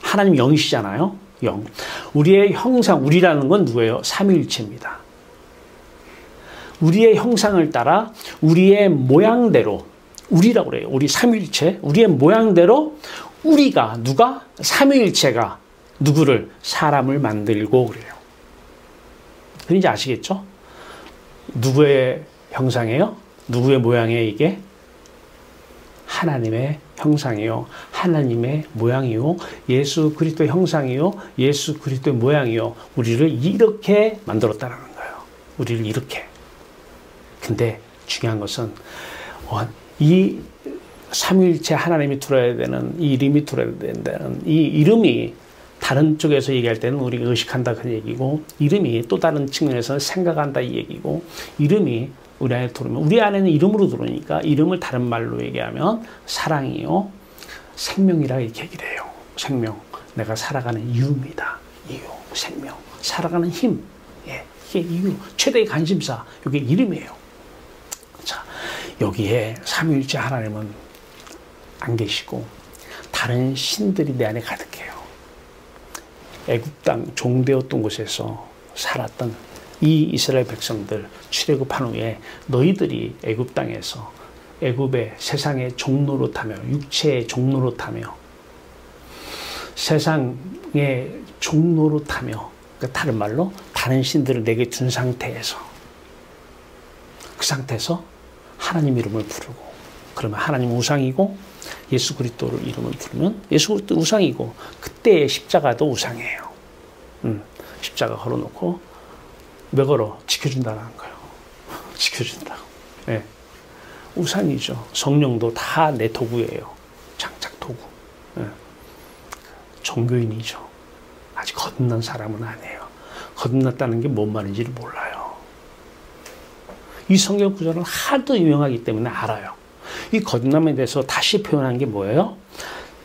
하나님 영이시잖아요. 영. 우리의 형상, 우리라는 건 누구예요? 삼위일체입니다. 우리의 형상을 따라 우리의 모양대로, 우리라고 그래요. 우리 삼위일체, 우리의 모양대로 우리가, 누가? 삼위일체가 누구를? 사람을 만들고 그래요. 그런지 아시겠죠? 누구의 형상이에요? 누구의 모양이에요, 이게? 하나님의 형상이요, 하나님의 모양이요, 예수 그리스도의 형상이요, 예수 그리스도의 모양이요. 우리를 이렇게 만들었다는 거예요. 우리를 이렇게. 근데 중요한 것은 이 삼위일체 하나님이 들어야 되는, 이 이름이 들어야 된다는, 이 이름이 다른 쪽에서 얘기할 때는 우리가 의식한다 그 얘기고, 이름이 또 다른 측면에서는 생각한다 이 얘기고, 이름이 우리 안에 들어오면, 우리 안에는 이름으로 들어오니까 이름을 다른 말로 얘기하면 사랑이요, 생명이라 이렇게 얘기를 해요. 생명. 내가 살아가는 이유입니다. 이유, 생명. 살아가는 힘. 예, 이게 이유. 최대의 관심사. 이게 이름이에요. 자, 여기에 삼위일체 하나님은 안 계시고 다른 신들이 내 안에 가득해요. 애굽 땅 종되었던 곳에서 살았던 이 이스라엘 백성들 출애굽한 후에 너희들이 애굽 땅에서, 애굽의 세상의 종노릇하며, 육체의 종노릇하며, 세상의 종노릇하며, 그러니까 다른 말로 다른 신들을 내게 둔 상태에서, 그 상태에서 하나님 이름을 부르고, 그러면 하나님 우상이고 예수 그리스도를 이름을 부르면 예수 그리스도 우상이고, 그때의 십자가도 우상이에요. 십자가 걸어놓고 왜 걸어? 지켜준다는 거예요. 지켜준다고. 네. 우상이죠. 성령도 다 내 도구예요. 장착 도구. 네. 종교인이죠. 아직 거듭난 사람은 아니에요. 거듭났다는 게 뭔 말인지를 몰라요. 이 성경 구절은 하도 유명하기 때문에 알아요. 이 거듭남에 대해서 다시 표현한 게 뭐예요?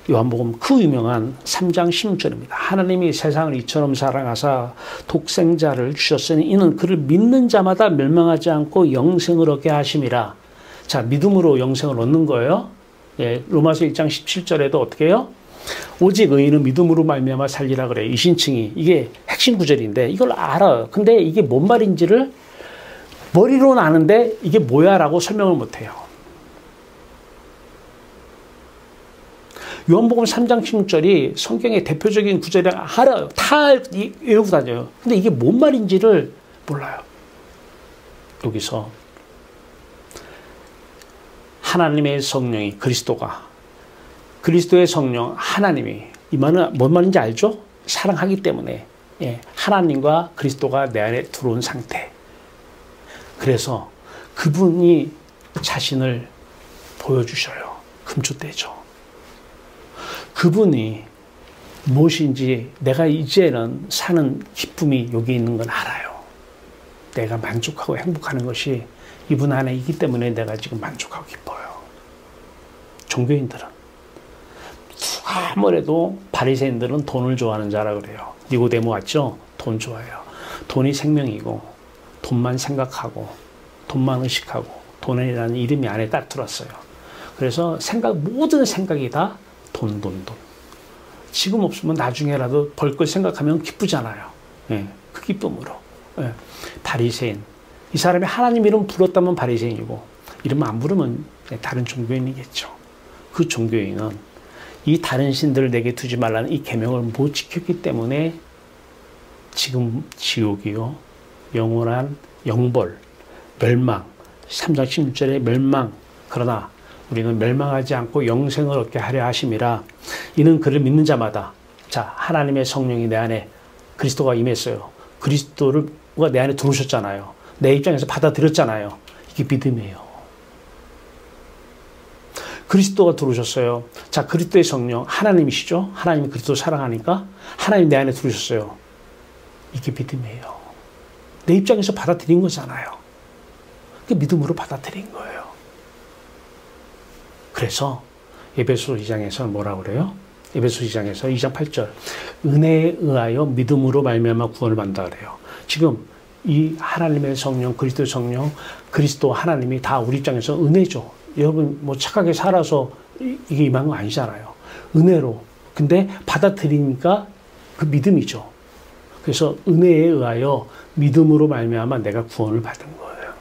요한복음 그 유명한 3장 16절입니다. 하나님이 세상을 이처럼 사랑하사 독생자를 주셨으니 이는 그를 믿는 자마다 멸망하지 않고 영생을 얻게 하심이라. 자, 믿음으로 영생을 얻는 거예요. 예, 로마서 1장 17절에도 어떻게 해요? 오직 의인은 믿음으로 말미암아 살리라 그래요. 이 신칭이. 이게 핵심 구절인데 이걸 알아요. 근데 이게 뭔 말인지를 머리로는 아는데 이게 뭐야 라고 설명을 못해요. 요한복음 3장 16절이 성경의 대표적인 구절이 알아요. 다 외우고 다녀요. 근데 이게 뭔 말인지를 몰라요. 여기서 하나님의 성령이 그리스도의 성령 하나님이 이 말은 뭔 말인지 알죠? 사랑하기 때문에 하나님과 그리스도가 내 안에 들어온 상태. 그래서 그분이 자신을 보여주셔요. 금주대죠. 그분이 무엇인지 내가 이제는 사는 기쁨이 여기 있는 건 알아요. 내가 만족하고 행복하는 것이 이분 안에 있기 때문에 내가 지금 만족하고 기뻐요. 종교인들은 아무래도 바리새인들은 돈을 좋아하는 자라 그래요. 니고데모 같죠? 돈 좋아해요. 돈이 생명이고 돈만 생각하고 돈만 의식하고 돈이라는 이름이 안에 딱 들었어요. 그래서 모든 생각이 다 돈. 지금 없으면 나중에라도 벌 걸 생각하면 기쁘잖아요. 그 기쁨으로. 바리새인. 이 사람이 하나님 이름 불렀다면 바리새인이고 이름 안 부르면 다른 종교인이겠죠. 그 종교인은 이 다른 신들을 내게 두지 말라는 이 계명을 못 지켰기 때문에 지금 지옥이요. 영원한 영벌, 멸망. 3장 16절에 멸망. 그러나 우리는 멸망하지 않고 영생을 얻게 하려 하심이라. 이는 그를 믿는 자마다. 자, 하나님의 성령이 내 안에 그리스도가 임했어요. 그리스도가 내 안에 들어오셨잖아요. 내 입장에서 받아들였잖아요. 이게 믿음이에요. 그리스도가 들어오셨어요. 자, 그리스도의 성령 하나님이시죠. 하나님이 그리스도를 사랑하니까 하나님 내 안에 들어오셨어요. 이게 믿음이에요. 내 입장에서 받아들인 거잖아요. 그 믿음으로 받아들인 거예요. 그래서 에베소 2장에서 뭐라고 그래요? 에베소 2장에서 2장 8절 은혜에 의하여 믿음으로 말미암아 구원을 받는다 그래요. 지금 이 하나님의 성령, 그리스도의 성령, 그리스도 하나님이 다 우리 입장에서 은혜죠. 여러분 뭐 착하게 살아서 이게 임한 거 아니잖아요. 은혜로. 근데 받아들이니까 그 믿음이죠. 그래서 은혜에 의하여 믿음으로 말미암아 내가 구원을 받은 거예요.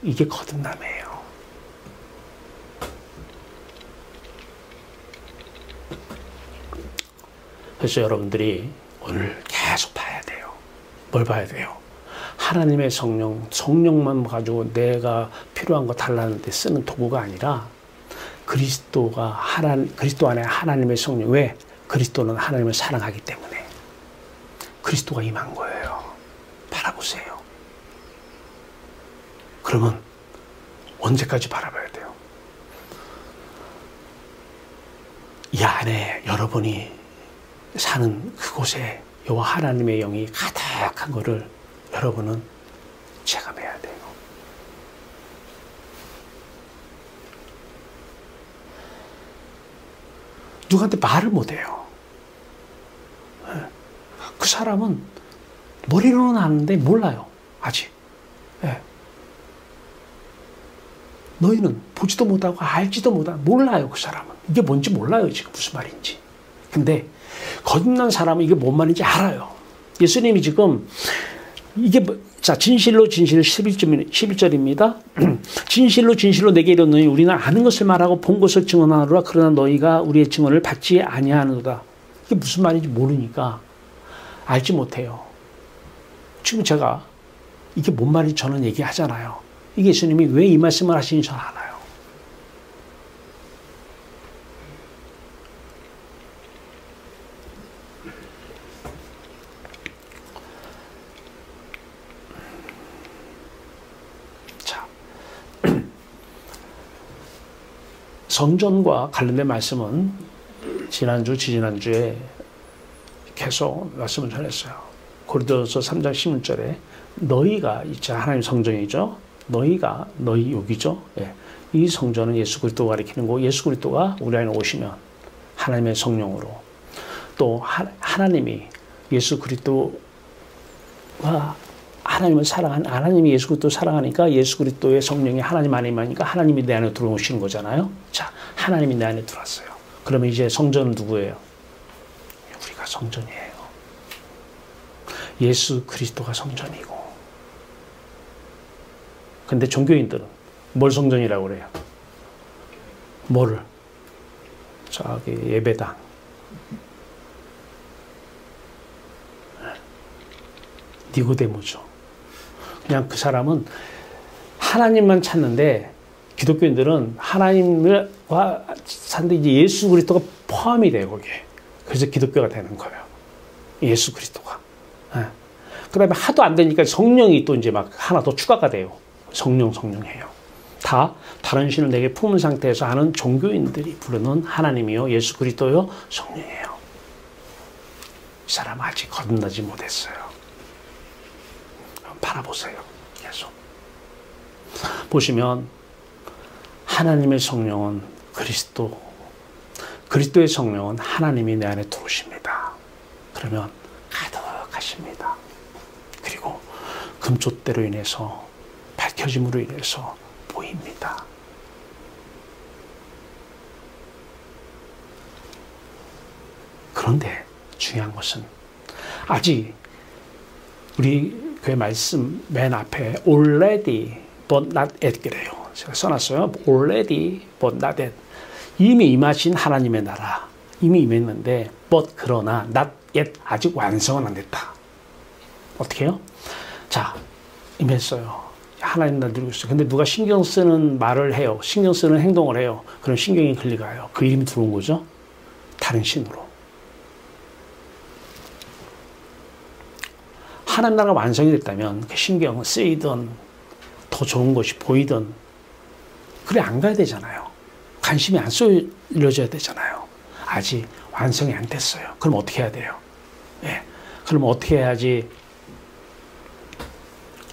이게 거듭남이에요. 그래서 여러분들이 오늘 계속 봐야 돼요. 뭘 봐야 돼요? 하나님의 성령만 가지고 내가 필요한 거 달라는데 쓰는 도구가 아니라 그리스도 안에 하나님의 성령. 왜? 그리스도는 하나님을 사랑하기 때문에 그리스도가 임한 거예요. 바라보세요. 그러면 언제까지 바라봐야 돼요? 이 안에 여러분이 사는 그곳에 여호와 하나님의 영이 가득한 것을 여러분은 체감해야 돼요. 누구한테 말을 못해요. 그 사람은 머리로는 아는데 몰라요. 아직. 너희는 보지도 못하고 알지도 못하고 몰라요. 그 사람은. 이게 뭔지 몰라요. 지금 무슨 말인지. 근데 거듭난 사람은 이게 뭔 말인지 알아요. 예수님이 지금 이게 자 진실로 진실 11절입니다. 진실로 내게 이르노니 우리는 아는 것을 말하고 본 것을 증언하노라. 그러나 너희가 우리의 증언을 받지 아니하노라. 이게 무슨 말인지 모르니까 알지 못해요. 지금 제가 이게 뭔 말인지 저는 얘기하잖아요. 이게 예수님이 왜 이 말씀을 하시는지 저는 알아요. 성전과 관련된 말씀은 지지난주에 계속 말씀을 전했어요. 고린도서 3장 16절에 너희가 이제 하나님 성전이죠. 너희 여기죠. 예. 이 성전은 예수 그리스도가 가리키는 거. 예수 그리스도가 우리 안에 오시면 하나님의 성령으로 또 하나님이 예수 그리스도가 하나님을 하나님이 예수 그리스도 사랑하니까 예수 그리스도의 성령이 하나님 안에 임하니까 하나님이 내 안에 들어오시는 거잖아요. 자, 하나님이 내 안에 들어왔어요. 그러면 이제 성전은 누구예요? 우리가 성전이에요. 예수 그리스도가 성전이고. 근데 종교인들은 뭘 성전이라고 그래요? 뭐를? 저기 예배당. 니고데모죠. 그냥 그 사람은 하나님만 찾는데 기독교인들은 하나님과 사는데 이제 예수 그리스도가 포함이 돼요, 거기에. 그래서 기독교가 되는 거예요. 예수 그리스도가. 그 다음에 하도 안 되니까 성령이 또 이제 막 하나 더 추가가 돼요. 성령해요. 다 다른 신을 내게 품은 상태에서 하는 종교인들이 부르는 하나님이요, 예수 그리스도요, 성령이에요. 이 사람 아직 거듭나지 못했어요. 바라보세요. 계속. 보시면 하나님의 성령은 그리스도의 성령은 하나님이 내 안에 들어오십니다. 그러면 가득하십니다. 그리고 금촛대로 인해서 밝혀짐으로 인해서 보입니다. 그런데 중요한 것은 아직 우리 교회 말씀 맨 앞에 already but not yet 그래요. 제가 써놨어요. already but not yet. 이미 임하신 하나님의 나라. 이미 임했는데 but 그러나 not yet 아직 완성은 안 됐다. 어떻게 해요? 자, 임했어요. 하나님 나 누리고 있어요. 근데 누가 신경 쓰는 말을 해요. 신경 쓰는 행동을 해요. 그럼 신경이 흘리가요. 그 이름이 들어온 거죠. 다른 신으로. 하나님 나라가 완성이 됐다면 그 신경 쓰이던 더 좋은 것이 보이던 그래 안 가야 되잖아요. 관심이 안 쏠려져야 되잖아요. 아직 완성이 안 됐어요. 그럼 어떻게 해야 돼요? 예. 그럼 어떻게 해야지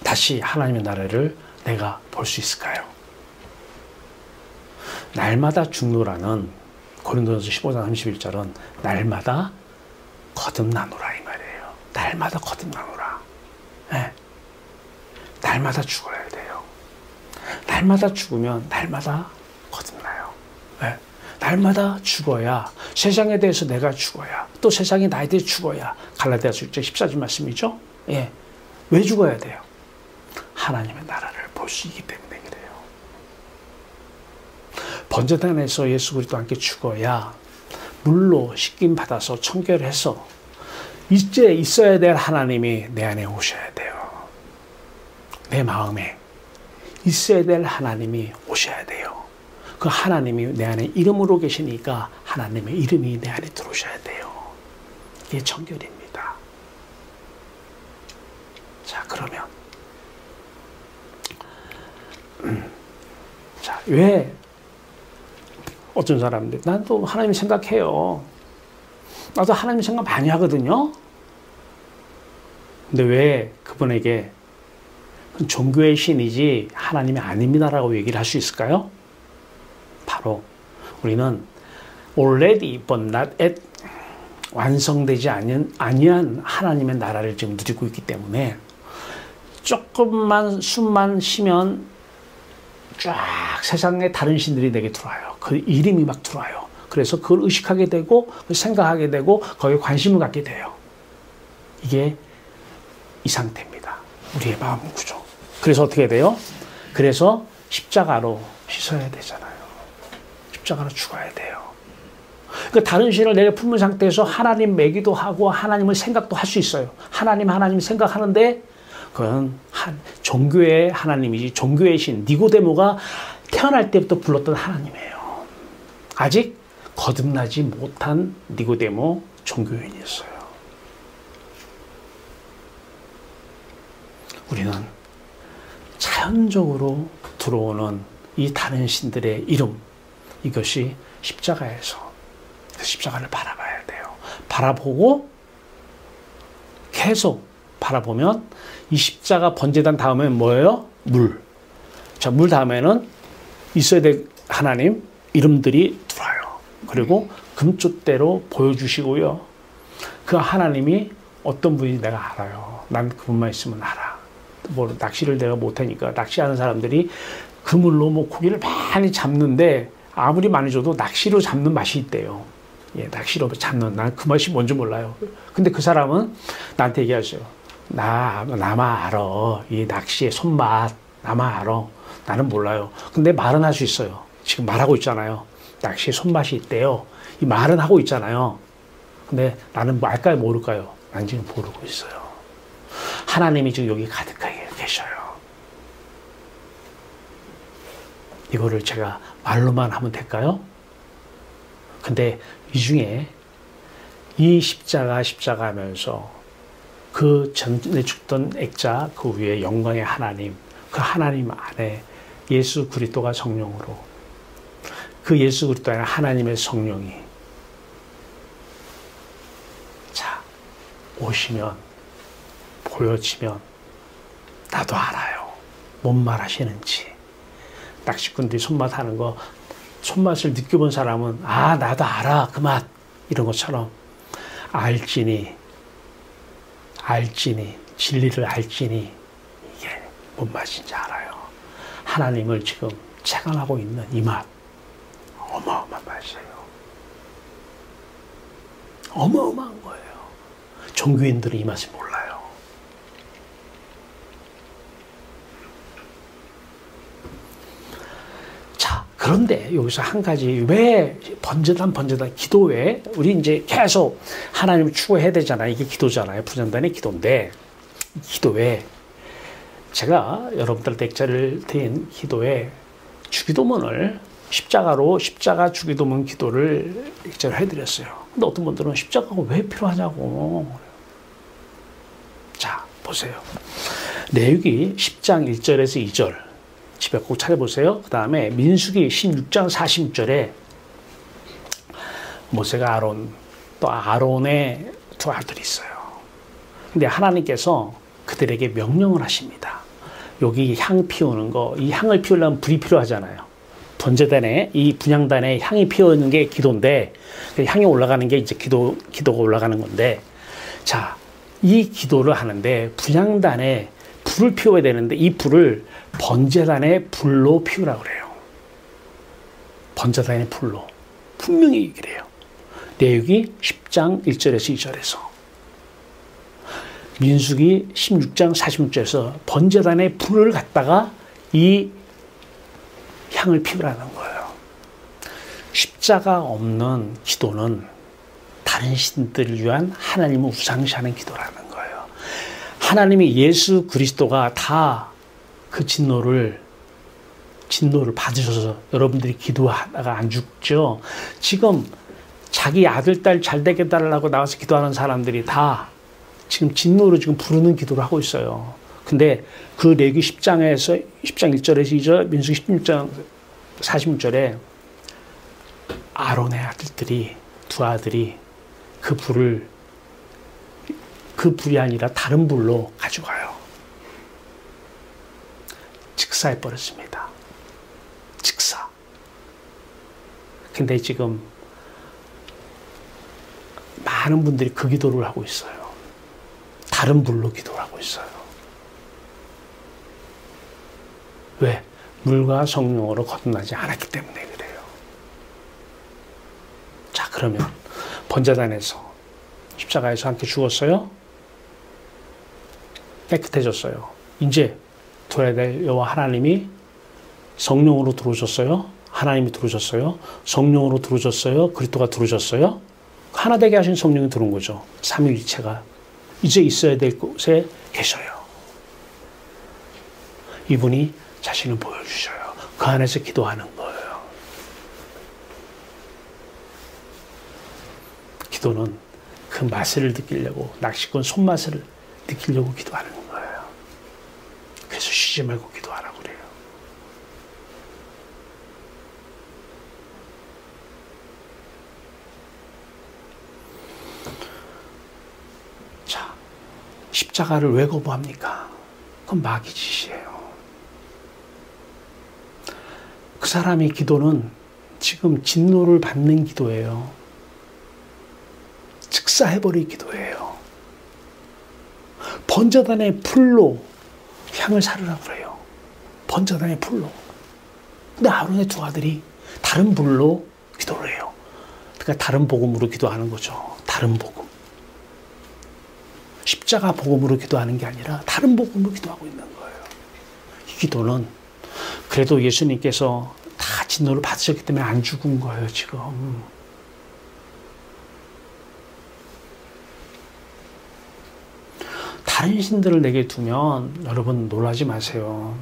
다시 하나님의 나라를 내가 볼 수 있을까요? 날마다 죽노라는 고린도전서 15장 31절은 날마다 거듭나노라 이 말이에요. 날마다 거듭나노라. 네. 날마다 죽어야 돼요. 날마다 죽으면 날마다 거듭나요. 네. 날마다 죽어야 세상에 대해서 내가 죽어야 또 세상이 나에 대해 죽어야 갈라디아서 6장 14절 말씀이죠. 예. 왜 죽어야 돼요? 하나님의 나라를 볼 수 있기 때문에 그래요. 번제단에서 예수 그리스도와 함께 죽어야 물로 씻김 받아서 청결해서 이제 있어야 될 하나님이 내 안에 오셔야 돼요. 내 마음에 있어야 될 하나님이 오셔야 돼요. 그 하나님이 내 안에 이름으로 계시니까 하나님의 이름이 내 안에 들어오셔야 돼요. 이게 청결입니다. 자, 그러면 자, 왜 어떤 사람들 나도 하나님 생각해요. 나도 하나님 생각 많이 하거든요. 근데 왜 그분에게 종교의 신이지 하나님이 아닙니다라고 얘기를 할 수 있을까요? 바로 우리는 already but not yet 완성되지 아니한 하나님의 나라를 지금 누리고 있기 때문에 조금만 숨만 쉬면 쫙 세상에 다른 신들이 내게 들어와요. 그 이름이 막 들어와요. 그래서 그걸 의식하게 되고 생각하게 되고 거기에 관심을 갖게 돼요. 이게 이 상태입니다. 우리의 마음 구조. 그래서 어떻게 돼요? 그래서 십자가로 씻어야 되잖아요. 십자가로 죽어야 돼요. 그 다른 신을 내게 품은 상태에서 하나님 매기도 하고 하나님을 생각도 할 수 있어요. 하나님 생각하는데 그건 종교의 하나님이지 종교의 신 니고데모가 태어날 때부터 불렀던 하나님이에요. 아직 거듭나지 못한 니고데모 종교인이었어요. 우리는 자연적으로 들어오는 이 다른 신들의 이름 이것이 십자가에서 십자가를 바라봐야 돼요. 바라보고 계속 바라보면 이 십자가 번제단 다음에 뭐예요? 물. 자, 물 다음에는 있어야 될 하나님 이름들이 들어와요. 그리고 금쪽대로 보여주시고요. 그 하나님이 어떤 분인지 내가 알아요. 난 그분만 있으면 알아. 뭐 낚시를 내가 못하니까 낚시하는 사람들이 그물로 뭐 고기를 많이 잡는데 아무리 많이 줘도 낚시로 잡는 맛이 있대요. 예, 낚시로 잡는, 난 그 맛이 뭔지 몰라요. 근데 그 사람은 나한테 얘기하죠. 나만 알아. 이 낚시의 손맛, 나만 알아. 나는 몰라요. 근데 말은 할 수 있어요. 지금 말하고 있잖아요. 낚시의 손맛이 있대요. 이 말은 하고 있잖아요. 근데 나는 뭐 알까요, 모를까요? 난 지금 모르고 있어요. 하나님이 지금 여기 가득하게 계셔요. 이거를 제가 말로만 하면 될까요? 근데 이 중에 이 십자가 하면서 그 전에 죽던 액자 그 위에 영광의 하나님, 그 하나님 안에 예수 그리스도가 성령으로, 그 예수 그리스도 안에 하나님의 성령이 자 오시면 보여지면 나도 알아요. 뭔 말하시는지. 낚시꾼들이 손맛 하는 거, 손맛을 느껴본 사람은 아 나도 알아 그 맛, 이런 것처럼 알지니 진리를 알지니 이게 뭔 맛인지 알아요. 하나님을 지금 체감하고 있는 이 맛, 어마어마한 맛이에요. 어마어마한 거예요. 종교인들은 이 맛을 몰라요. 자, 그런데 여기서 한 가지, 왜 번제단 기도 외에 우리 이제 계속 하나님을 추구해야 되잖아요. 이게 기도잖아요. 분향단의 기도인데, 기도 외에 제가 여러분들한테 액자를 드린 기도에 주기도문을 십자가 주기도문 기도를 액자를 해드렸어요. 근데 어떤 분들은 십자가가 왜 필요하냐고. 자, 보세요. 레위기 10장 1절에서 2절 집에 꼭 찾아보세요. 그 다음에 민수기 16장 46절에 모세가 또 아론의 두 아들이 있어요. 근데 하나님께서 그들에게 명령을 하십니다. 여기 향 피우는 거, 이 향을 피우려면 불이 필요하잖아요. 번제단에, 이 분향단에 향이 피우는 게 기도인데, 향이 올라가는 게 이제 기도가 올라가는 건데, 자, 이 기도를 하는데 분향단에 불을 피워야 되는데 이 불을 번제단의 불로 피우라고 그래요. 번제단의 불로. 분명히 얘기를 해요. 레위기 10장 1절에서 2절에서. 민수기 16장 46절에서 번제단의 불을 갖다가 이 향을 피우라는 거예요. 십자가 없는 기도는 다른 신들을 위한 하나님을 우상시하는 기도라는 거예요. 하나님이 예수 그리스도가 다 그 진노를 받으셔서 여러분들이 기도하다가 안 죽죠. 지금 자기 아들, 딸 잘되게 해달라고 나와서 기도하는 사람들이 다 지금 진노로 지금 부르는 기도를 하고 있어요. 근데 그 레위기 10장 1절에서 2절, 민수기 16장 46절에 아론의 아들들이, 두 아들이 그 불이 아니라 다른 불로 가져가요. 직사해 버렸습니다. 직사. 근데 지금 많은 분들이 그 기도를 하고 있어요. 다른 불로 기도를 하고 있어요. 왜? 물과 성령으로 거듭나지 않았기 때문에 그래요. 자, 그러면 번제단에서 십자가에서 함께 죽었어요. 깨끗해졌어요. 이제 들어야 될 여호와 하나님이 성령으로 들어오셨어요. 하나님이 들어오셨어요. 성령으로 들어오셨어요. 그리스도가 들어오셨어요. 하나 되게 하신 성령이 들어온 거죠. 삼위일체가 이제 있어야 될 곳에 계셔요. 이분이 자신을 보여주셔요. 그 안에서 기도하는 거예요. 기도는 그 맛을 느끼려고, 낚시꾼 손맛을 느끼려고 기도하는 거예요. 그래서 쉬지 말고 기도하라고 그래요. 자, 십자가를 왜 거부합니까? 그건 마귀 짓이에요. 사람의 기도는 지금 진노를 받는 기도예요. 즉사해버릴 기도예요. 번제단의 풀로 향을 사르라고 그래요. 번제단의 풀로. 근데 아론의 두 아들이 다른 불로 기도를 해요. 그러니까 다른 복음으로 기도하는 거죠. 다른 복음. 십자가 복음으로 기도하는 게 아니라 다른 복음으로 기도하고 있는 거예요. 이 기도는 그래도 예수님께서 다 진노를 받으셨기 때문에 안 죽은 거예요, 지금. 다른 신들을 내게 두면 여러분 놀라지 마세요.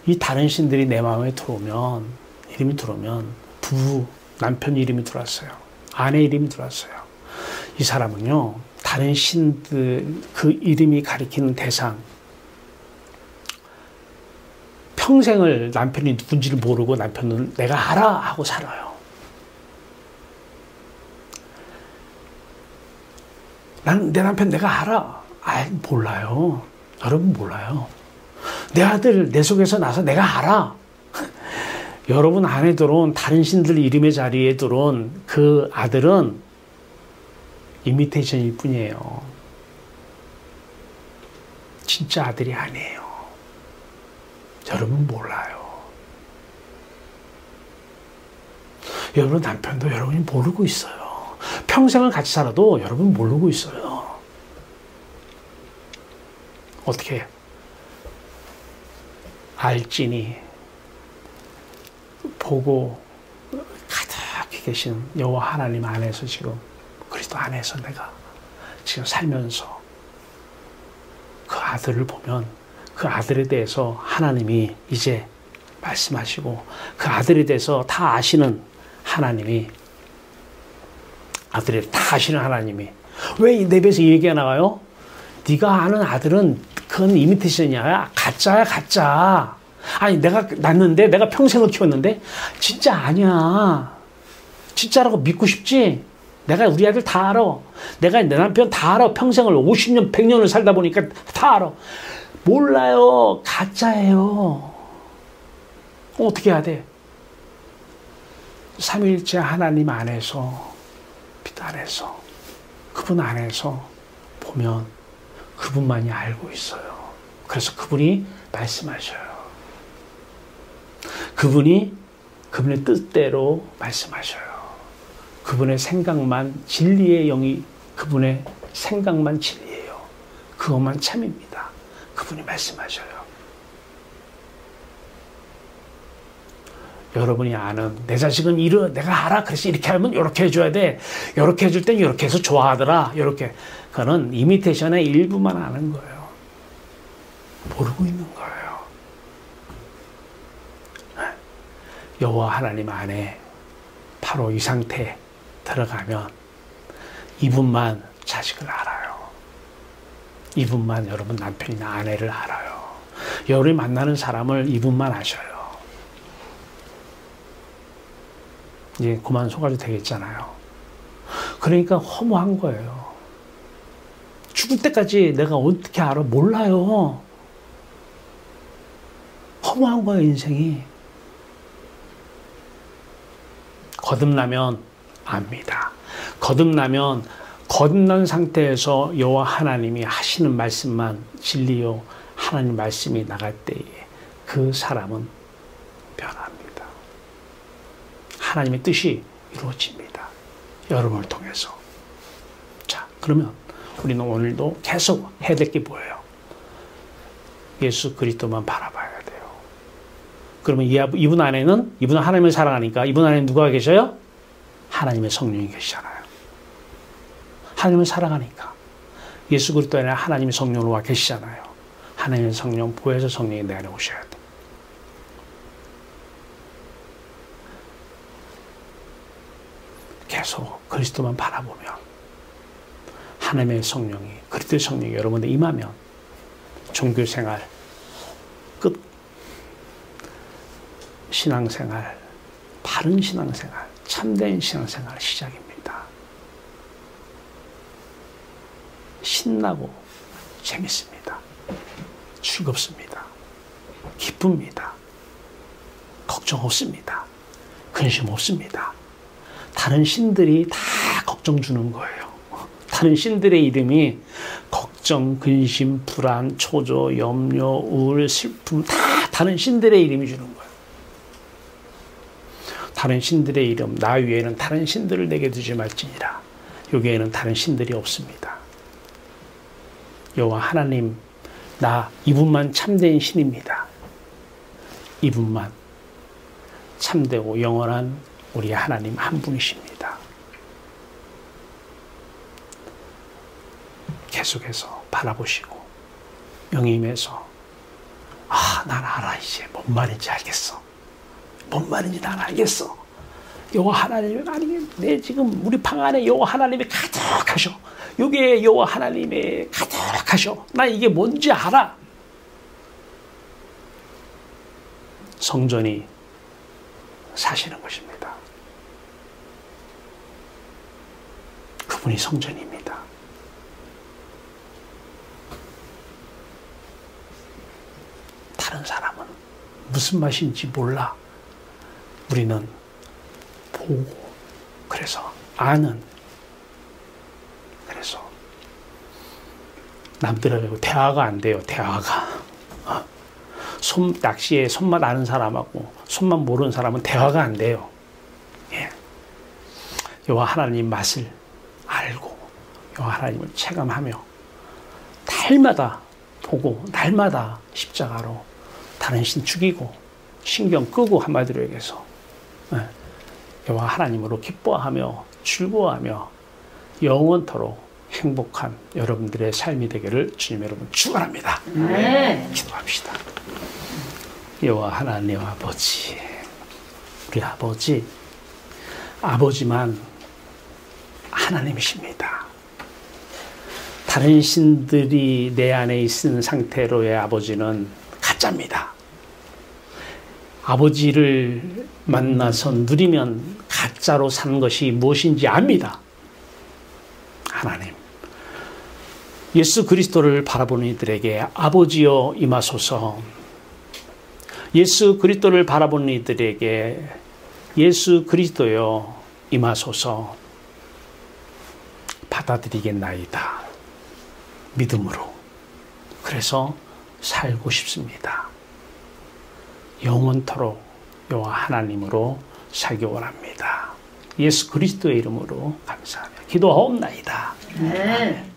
이 다른 신들이 내 마음에 들어오면, 이름이 들어오면 부부, 남편 이름이 들어왔어요. 아내 이름이 들어왔어요. 이 사람은요, 다른 신들 그 이름이 가리키는 대상, 평생을 남편이 누군지를 모르고 남편은 내가 알아 하고 살아요. 나는 내 남편 내가 알아. 몰라요. 여러분 몰라요. 내 아들 내 속에서 나서 내가 알아. 여러분 안에 들어온 다른 신들 이름의 자리에 들어온 그 아들은 이미테이션일 뿐이에요. 진짜 아들이 아니에요. 여러분 몰라요. 여러분 남편도 여러분이 모르고 있어요. 평생을 같이 살아도 여러분 모르고 있어요. 어떻게 알지니 보고 가득히 계신 여호와 하나님 안에서 지금 그리스도 안에서 내가 지금 살면서 그 아들을 보면 그 아들에 대해서 하나님이 이제 말씀하시고 그 아들에 대해서 다 아시는 하나님이 아들에 다 아시는 하나님이 왜 내 입에서 이 얘기가 나와요? 네가 아는 아들은 그건 이미테이션이야. 가짜야, 가짜. 아니, 내가 낳는데, 내가 평생을 키웠는데, 진짜 아니야. 진짜라고 믿고 싶지? 내가 우리 아들 다 알아. 내가 내 남편 다 알아. 평생을 50년, 100년을 살다 보니까 다 알아. 몰라요. 가짜예요. 어떻게 해야 돼? 삼위일체 하나님 안에서, 빛 안에서, 그분 안에서 보면 그분만이 알고 있어요. 그래서 그분이 말씀하셔요. 그분이 그분의 뜻대로 말씀하셔요. 그분의 생각만 진리의 영이 그분의 생각만 진리예요. 그것만 참입니다. 그분이 말씀하셔요. 여러분이 아는 내 자식은 내가 알아. 그래서 이렇게 하면 이렇게 해줘야 돼. 이렇게 해줄 땐 이렇게 해서 좋아하더라. 이렇게. 그거는 이미테이션의 일부만 아는 거예요. 모르고 있는 거예요. 여호와 하나님 안에 바로 이 상태에 들어가면 이분만 자식을 알아요. 이분만 여러분 남편이나 아내를 알아요. 여러분이 만나는 사람을 이분만 아셔요. 이제 그만 속아도 되겠잖아요. 그러니까 허무한 거예요. 죽을 때까지 내가 어떻게 알아? 몰라요. 허무한 거예요, 인생이. 거듭나면 압니다. 거듭난 상태에서 여호와 하나님이 하시는 말씀만 진리요 하나님 말씀이 나갈 때에 그 사람은 변합니다. 하나님의 뜻이 이루어집니다. 여러분을 통해서. 자, 그러면 우리는 오늘도 계속 해야 될 게 뭐예요? 예수 그리스도만 바라봐야 돼요. 그러면 이분 안에는, 이분은 하나님을 사랑하니까 이분 안에 누가 계셔요? 하나님의 성령이 계시잖아요. 하나님을 사랑하니까. 예수 그리스도 안에 하나님의 성령으로 와 계시잖아요. 하나님의 성령, 보혜사 성령이 내 안에 오셔야 돼. 계속 그리스도만 바라보면 하나님의 성령이, 그리스도의 성령이 여러분들 임하면 종교생활 끝, 신앙생활, 바른 신앙생활, 참된 신앙생활 시작입니다. 신나고 재밌습니다. 즐겁습니다. 기쁩니다. 걱정 없습니다. 근심 없습니다. 다른 신들이 다 걱정 주는 거예요. 다른 신들의 이름이 걱정, 근심, 불안, 초조, 염려, 우울, 슬픔 다 다른 신들의 이름이 주는 거예요. 다른 신들의 이름, 나 위에는 다른 신들을 내게 두지 말지니라. 여기에는 다른 신들이 없습니다. 여호와 하나님, 나 이분만 참된 신입니다. 이분만 참되고 영원한 우리 하나님 한 분이십니다. 계속해서 바라보시고 영임에서 난 알아. 이제 뭔 말인지 알겠어. 뭔 말인지 난 알겠어. 여호와 하나님은 아니, 내 지금 우리 방 안에 여호와 하나님이 가득하셔. 여기에 여호와 하나님이 가득하셔. 나 이게 뭔지 알아. 성전이 사시는 것입니다. 그분이 성전입니다. 다른 사람은 무슨 맛인지 몰라. 우리는 보고, 그래서 아는, 그래서 남들하고 대화가 안 돼요. 대화가. 낚시에 손맛 아는 사람하고 손맛 모르는 사람은 대화가 안 돼요. 예. 여호와 하나님 맛을 알고 여호와 하나님을 체감하며 날마다 보고 날마다 십자가로 다른 신 죽이고 신경 끄고 한마디로 얘기해서 여호와 하나님으로 기뻐하며 즐거워하며 영원토록 행복한 여러분들의 삶이 되기를 주님 여러분 축원합니다. 네. 기도합시다. 여호와 하나님 아버지, 우리 아버지만 하나님이십니다. 다른 신들이 내 안에 있는 상태로의 아버지는 가짜입니다. 아버지를 만나서 누리면 가짜로 사는 것이 무엇인지 압니다. 하나님, 예수 그리스도를 바라보는 이들에게 아버지여 임하소서. 예수 그리스도를 바라보는 이들에게 예수 그리스도여 임하소서. 받아들이겠나이다. 믿음으로. 그래서 살고 싶습니다. 영원토록 여호와 하나님으로 살기 원합니다. 예수 그리스도의 이름으로 감사하며 기도하옵나이다. 네.